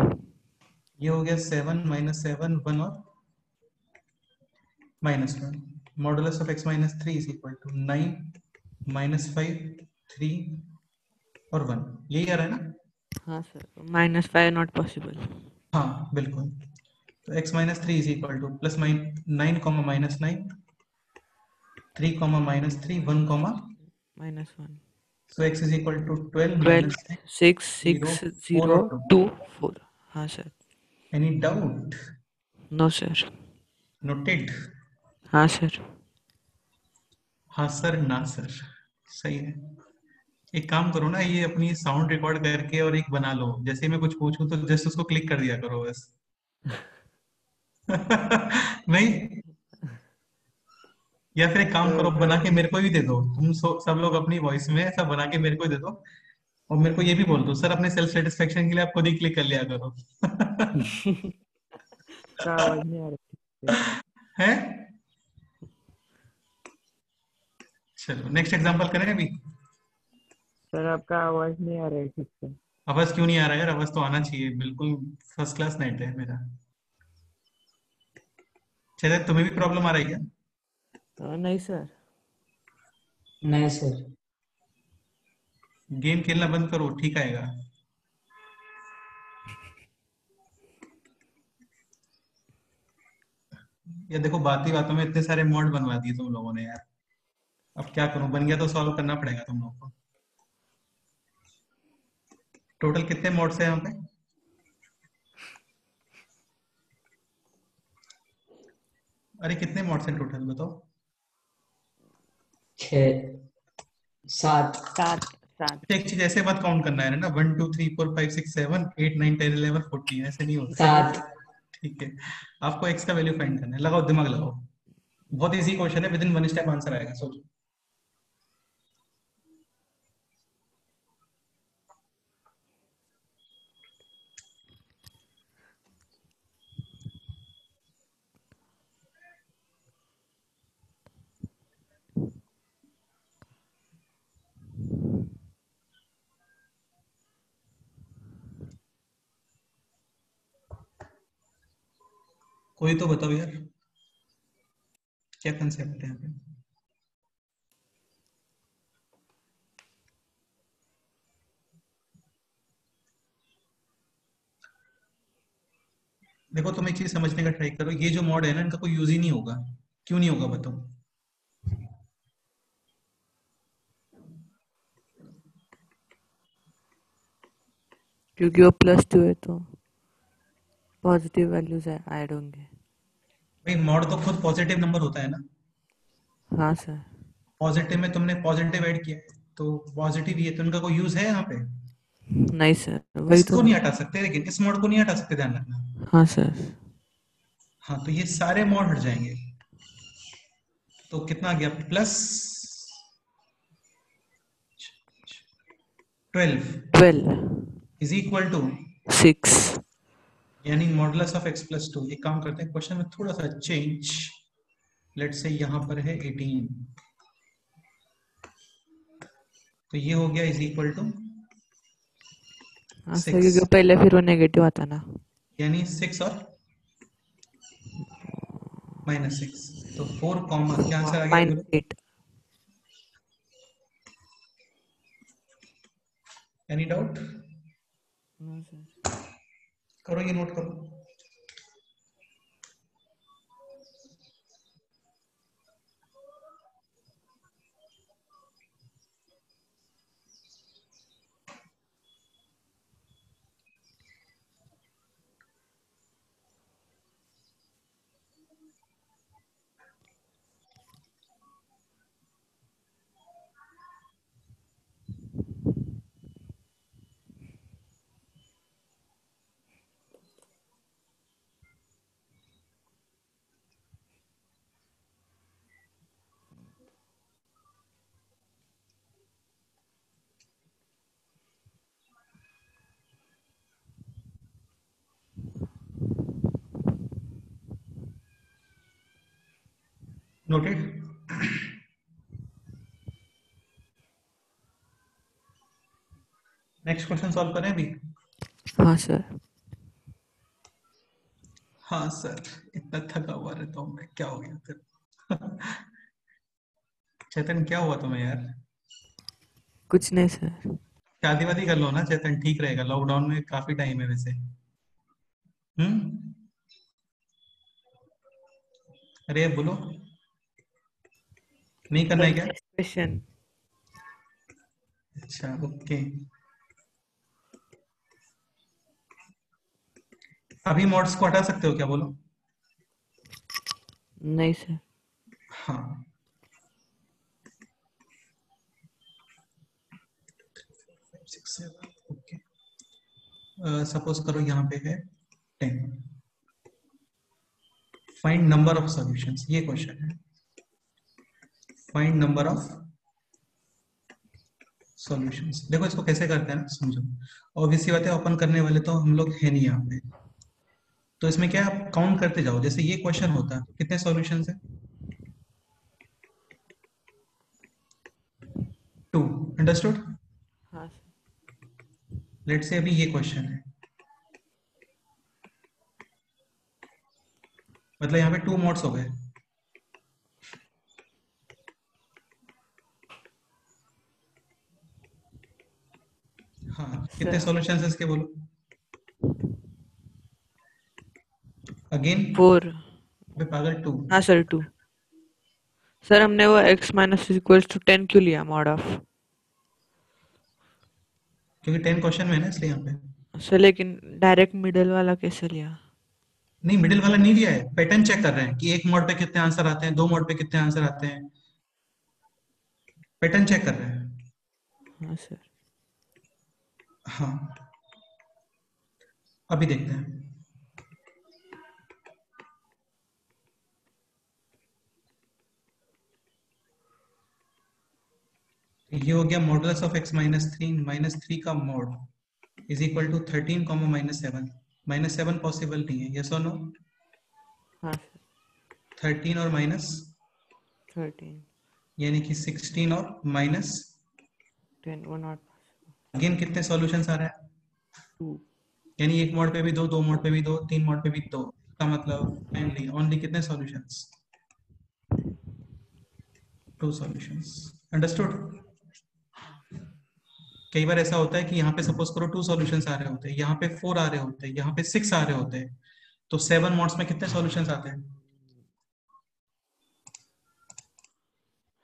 ये हो गया 7 minus 7 1 और minus 1. Modulus of x minus 3 is equal to 9 minus 5 3 और 1. यही आ रहा है ना? हाँ सर, -5 नॉट पॉसिबल। हाँ बिल्कुल। तो x minus 3 is equal to plus 9 comma minus 9 3 comma minus 3 1 comma -1। so x is equal to 12 12 minus 6 0 6 4 0 और 2. 2 4। हाँ sir. Any doubt? No sir. Noted. हाँ सर। हाँ सर ना सर। सही है। एक काम करो ना, ये अपनी साउंड रिकॉर्ड करके और एक बना लो, जैसे मैं कुछ पूछूं तो जस्ट उसको क्लिक कर दिया करो बस। नहीं, या फिर एक काम करो, बना के मेरे को भी दे दो। तुम सब लोग अपनी वॉइस में सब बना के मेरे को दे दो, और मेरे को ये भी बोल दो सर, अपने सेल्फ सेटिस्फेक्शन के लिए आप खुद ही क्लिक कर लिया करो। क्या आवाज नहीं आ रही है? चलो नेक्स्ट एग्जांपल करें अभी। सर? आपका आवाज नहीं आ रहा है ठीक से। आवाज क्यों नहीं आ रहा है यार? आवाज तो आना चाहिए, बिल्कुल फर्स्ट क्लास नेट है मेरा। चलो, तुम्हें भी प्रॉब्लम आ रही है क्या? नहीं सर। नहीं सर। गेम खेलना बंद करो, ठीक आएगा। ये देखो, बात ही बातों में इतने सारे मॉड बनवा दिए तुम लोगों ने यार। अब क्या करूं, बन गया तो सॉल्व करना पड़ेगा तुम लोगों को। टोटल कितने मॉड्स हैं यहाँ पे? अरे कितने मॉड्स हैं टोटल, बताओ। 6 7 7 एक चीज ऐसे मत काउंट करना है ना, 1 2 3 4 5 6 7 8 9 10 11 14, ऐसे नहीं होता। 7 ठीक है, आपको एक्स का वैल्यू फाइंड करना है, लगाओ दिमाग लगाओ। बहुत इजी क्वेश्चन है, with in one step answer आएगा, सोचो। कोई तो बताओ यार, क्या कंसेप्ट है यहाँ पे? देखो तुम एक चीज समझने का ट्राई करो, ये जो मॉड है ना, इनका कोई यूज ही नहीं होगा। क्यों नहीं होगा बताओ? क्योंकि वो +2 है तो पॉजिटिव वैल्यूज ऐड होंगे। भाई मॉड तो खुद पॉजिटिव नंबर होता है ना। हाँ सर। पॉजिटिव में तुमने पॉजिटिव ऐड किया है तो पॉजिटिव ही है, तो इनका कोई यूज है यहाँ पे? नहीं सर, वही तो। इसको नहीं हटा सकते, लेकिन इस मॉड को नहीं हटा सकते, ध्यान रखना। हाँ सर। हाँ, तो ये सारे मॉड हट जाएंगे। तो कितना आ गया? +12 12 इज इक्वल टू 6। यानी मॉडुलस ऑफ x+2। एक काम करते हैं, क्वेश्चन में थोड़ा सा चेंज। लेट्स से यहाँ पर है 18, तो ये हो गया इज इक्वल टू हाँ सर, 6, क्योंकि पहले फिर वो नेगेटिव आता ना। यानी 6 और -6, तो 4 कॉमा क्या आंसर आ गया बोलो? -8। Any doubt? हाँ सर। करो, ये नोट करो। नोटेड? नेक्स्ट क्वेश्चन सॉल्व करें अभी? हाँ सर। हाँ सर, इतना थका हुआ रहता हूँ मैं, क्या हो गया फिर? चेतन क्या हुआ तुम्हें यार? कुछ नहीं सर। शादी वादी कर लो ना चेतन, ठीक रहेगा। लॉकडाउन में काफी टाइम है वैसे। हम्म। अरे बोलो, नहीं करना है क्या? क्वेश्चन। अच्छा ओके। अभी मॉड्स को हटा सकते हो क्या, बोलो? नहीं सर। हाँ, 6 7 ओके। सपोज करो यहाँ पे है 10। फाइंड नंबर ऑफ सॉल्यूशंस, ये क्वेश्चन है। Find number of solutions. देखो इसको कैसे करते हैं ना, समझो। ऑब्वियसली बात है, ओपन करने वाले तो हम लोग है नहीं यहाँ पे। तो इसमें क्या, आप काउंट करते जाओ। जैसे ये क्वेश्चन होता है, कितने सॉल्यूशंस है? 2। अंडरस्टूड? हाँ सर। लेट्स से अभी ये क्वेश्चन है, मतलब यहाँ पे 2 मॉड्स हो गए। हाँ, कितने सर सॉल्यूशंस है इसके, बोलो अगेन। 4। अबे पागल, 2। हाँ सर 2। सर हमने वो x-(10) क्यों लिया मॉड ऑफ? क्योंकि 10 क्वेश्चन में है ना, इसलिए यहाँ पे। सर लेकिन डायरेक्ट मिडल वाला कैसे लिया? नहीं, मिडिल वाला नहीं लिया है, पैटर्न चेक कर रहे हैं कि एक मोड पे कितने आंसर आते हैं, 2 मोड पे कितने आंसर आते हैं। पैटर्न चेक कर रहे हैं। हाँ सर। हाँ, अभी देखते हैं। ये हो गया मॉडुलस ऑफ x -3 का mod is equal to 13, -7। -7 possible नहीं है, यस और नो? हाँ सर 13 और माइनस 13 यानी कि 16 और माइनस 10 वो नॉट अगेन कितने सॉल्यूशंस आ रहे हैं? 2 यानी एक मोड पे भी दो मोड पे भी दो, 3 मोड पे भी दो, का मतलब ओनली कितने सॉल्यूशंस? 2 सॉल्यूशंस। अंडरस्टूड? कई बार ऐसा होता है कि यहाँ पे सपोज करो 2 सॉल्यूशंस आ रहे होते हैं, यहाँ पे 4 आ रहे होते हैं, यहाँ पे 6 आ रहे होते हैं, तो 7 मोड्स में कितने सॉल्यूशंस आते हैं?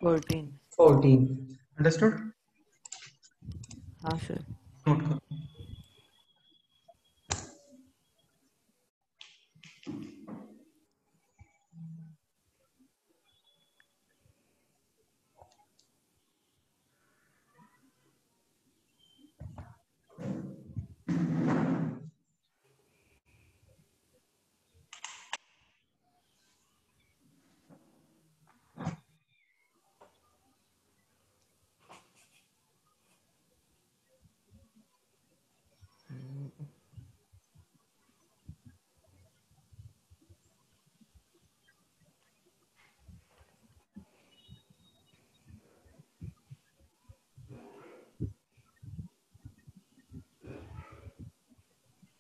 14 14। अंडरस्टूड? हाँ सर नोट करो।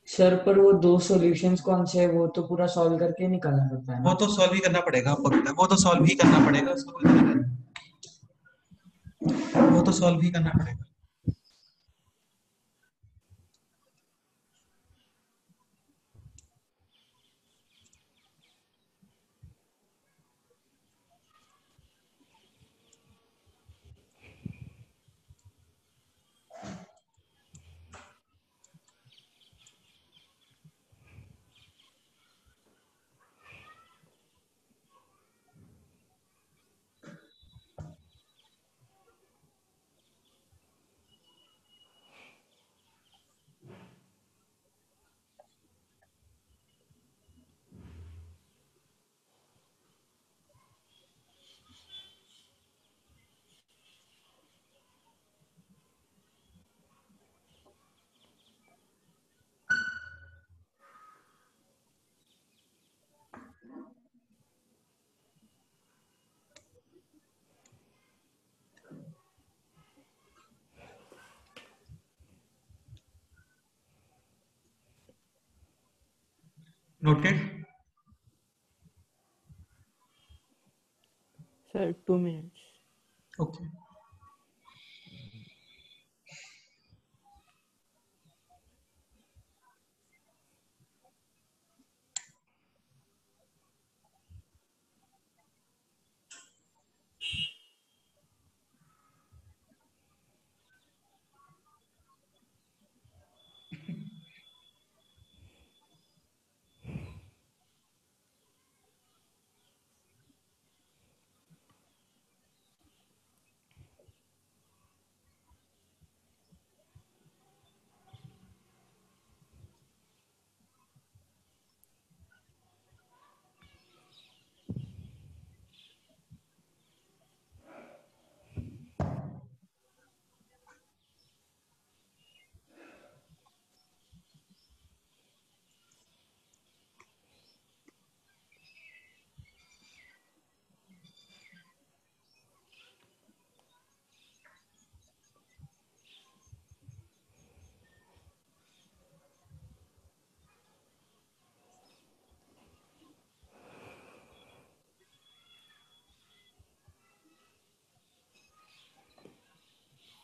सर पर वो 2 सॉल्यूशंस कौन से है, वो तो पूरा सॉल्व करके निकालना पड़ता है वो ना? तो सॉल्व ही करना पड़ेगा आपको, पता है, वो तो सॉल्व ही करना पड़ेगा, उसको कोई दिक्कत नहीं। वो तो सॉल्व ही करना पड़ेगा। नोटेड? Sir 2 minutes okay.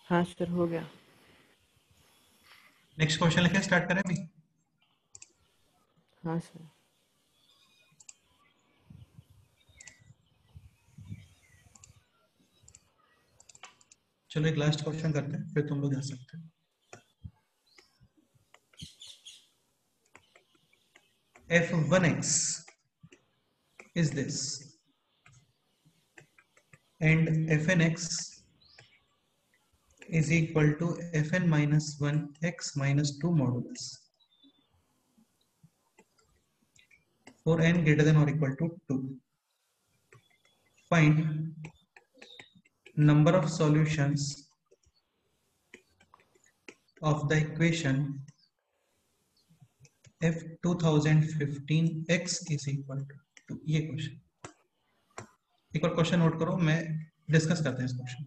हाँ सर हो गया नेक्स्ट क्वेश्चन लेके स्टार्ट करें अभी? हाँ सर चलो एक लास्ट क्वेश्चन करते हैं, फिर तुम लोग जा सकते हो। f1x is this and fnx is equal to fn minus 1 x minus 2 modulus for n greater than or equal to 2. Find number of solutions of the equation f 2015 x is equal to ये क्वेश्चन, एक और क्वेश्चन नोट करो, मैं डिस्कस करते हैं इस क्वेश्चन।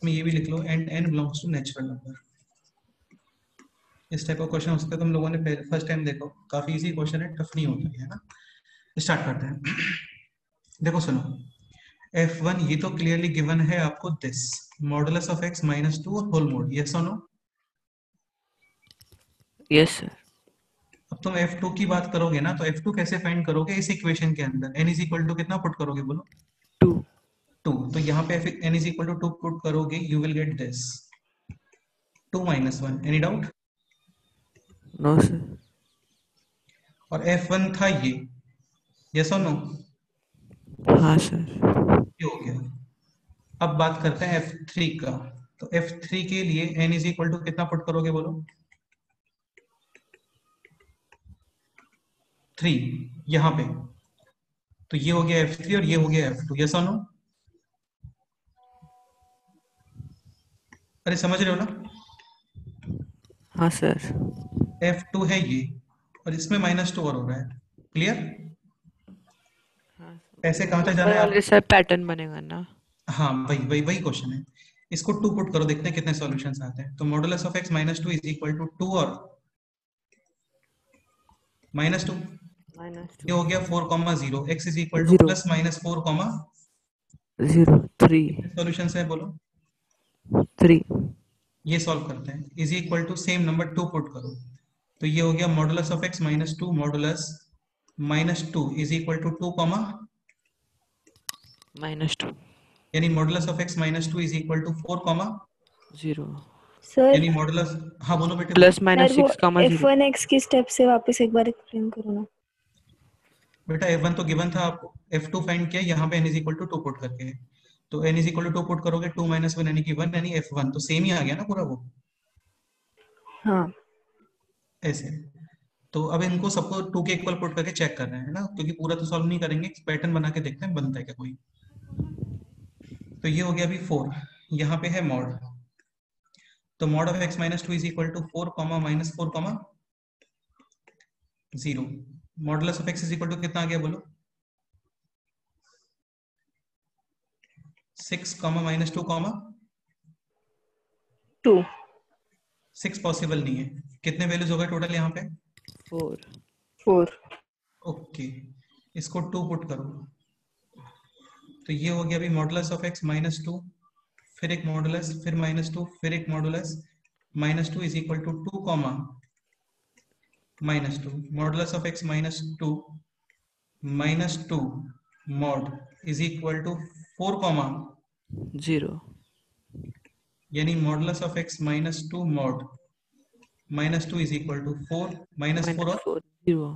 में ये भी लिख लो and n belongs to natural number. इस टाइप का क्वेश्चन हो सकता है, तुम लोगों ने फर्स्ट टाइम देखो, काफी इजी क्वेश्चन है, टफ नहीं होता है ना। स्टार्ट करते हैं। देखो सुनो, f1 ये तो क्लियरली गिवन है आपको, this modulus of x minus two whole mod, yes और नो? Yes sir. अब तुम f2 की बात करोगे ना, तो f2 कैसे फाइंड करोगे इस इक्वेशन के अंदर? n इज इक्वल टू कितना पुट करोगे बोलो? 2। तो यहाँ पे n is equal to 2 put करोगे, you will get this 2 minus 1। Any doubt? No sir. और f1 था ये, यस और नो? हाँ सर। ये हो गया। अब बात करते हैं f3 का। तो f3 के लिए n इज इक्वल टू कितना पुट करोगे बोलो? 3 यहाँ पे। तो ये हो गया f3 और ये हो गया f2, यस और नो? अरे समझ रहे हो ना? हाँ सर। f2 है ये, और इसमें -2 और हो रहा है। क्लियर? ऐसे कहां तक जाना है वाले आप? सर पैटर्न बनेगा ना? हाँ वही क्वेश्चन है। इसको 2 पुट करो, देखते हैं कितने सॉल्यूशंस आते हैं। तो modulus of x minus two is equal to 2 और -2, ये हो गया 4,0। x is equal to 0 plus minus 4, 0 3 solutions है बोलो? 3 ये सॉल्व करते हैं। Is equal to same number 2 put करो, तो ये हो गया modulus of x minus two modulus -2 is equal to 2, -2 यानी modulus of x minus two is equal to 4, 0 sir यानी मॉडुलस, हाँ बोलो बेटे। प्लस सर माइनस वो 6 0 f1x की स्टेप से वापस एक बार एक्सप्लेन करो ना। बेटा f1 तो गिवन था आपको, f2 फाइंड किया, यहाँ पे n is equal to 2 put करके। तो n is equal to 2 put करोगे, 2 माइनस 1 यानी कि 1, यानी f1 तो सेम ही आ गया ना पूरा वो, हाँ ऐसे। तो अब इनको सबको 2 के इक्वल पुट करके चेक कर रहे हैं ना, क्योंकि पूरा तो सॉल्व नहीं करेंगे, पैटर्न बना के देखते हैं बनता है क्या कोई। तो ये हो गया अभी 4, यहाँ पे है मॉड। तो mod of x minus two is equal to 4, minus 4, 0। Modulus of x is equal to कितना आ गया बोलो? 6, माइनस 2, 2 6 पॉसिबल नहीं है। कितने वैल्यूज हो गए टोटल यहाँ पे? 4 ओके, इसको 2 पुट करो, तो ये हो गया अभी मॉडुलस ऑफ x माइनस 2, फिर एक मॉडुलस, फिर -2, फिर एक modulus, -2 is equal to 2, -2। Modulus of x -2 -2 mod is equal to 4, 0 यानी modulus of x -2 mod -2 is equal to 4, -4 और 4 0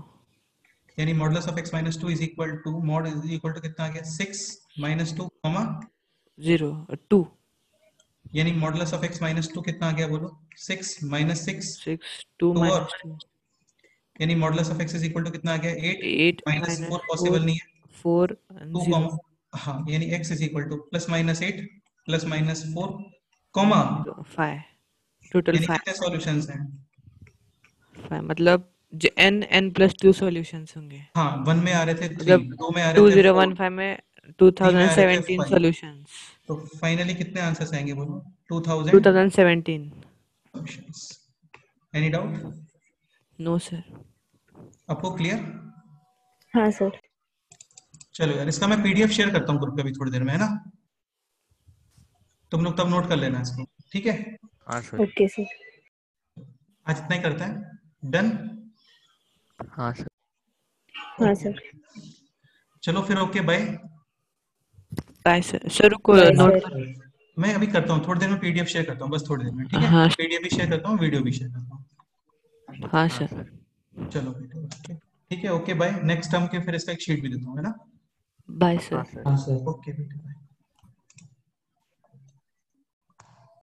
यानी modulus of x -2 is equal to mod is equal to कितना आ गया? 6 -2, 0 2 यानी मॉडुलस ऑफ x -2 कितना आ गया बोलो? 6 -6 6 2 2 और -2 यानी modulus of x is equal to कितना आ गया? 8 8 -4 पॉसिबल नहीं है। 4 2 0 हाँ, यानी x is equal two plus -8 plus -4, 5 total यानी 5 कितने सॉल्यूशंस हैं? 5 मतलब n प्लस 2 सॉल्यूशंस होंगे। हाँ, 1 में आ रहे थे 3, मतलब 2 में आ रहे थे 4, 2015 में 3 में आ रहे थे 2017 5। सॉल्यूशंस। तो फाइनली कितने आंसर्स आएंगे बोलो? 2000 2017 solutions. Any doubt? No sir. आपको क्लियर? हाँ सर। चलो यार, इसका मैं पीडीएफ शेयर करता हूँ ग्रुप पे भी थोड़ी देर में, है ना? तुम लोग तब नोट कर लेना इसको, ठीक है? हाँ सर। Okay sir. आज इतना ही करते हैं, डन? हाँ सर। हाँ सर। चलो फिर, okay bye. Bye sir. Sir रुको बाय नोट सर। मैं अभी करता हूँ, थोड़ी देर में पीडीएफ शेयर करता हूँ, बस थोड़ी देर में, ठीक है? हाँ पीडीएफ भी शेयर करता हूँ, वीडियो भी शेयर करता हूँ। हाँ सर। चलो बेटे, ठीक है, ओके बाय। नेक्स्ट टर्म के फिर इसका एक शीट भी देता हूँ, है ना? Bye sir. हाँ सर। हाँ सर। ओके बेटे, बाय।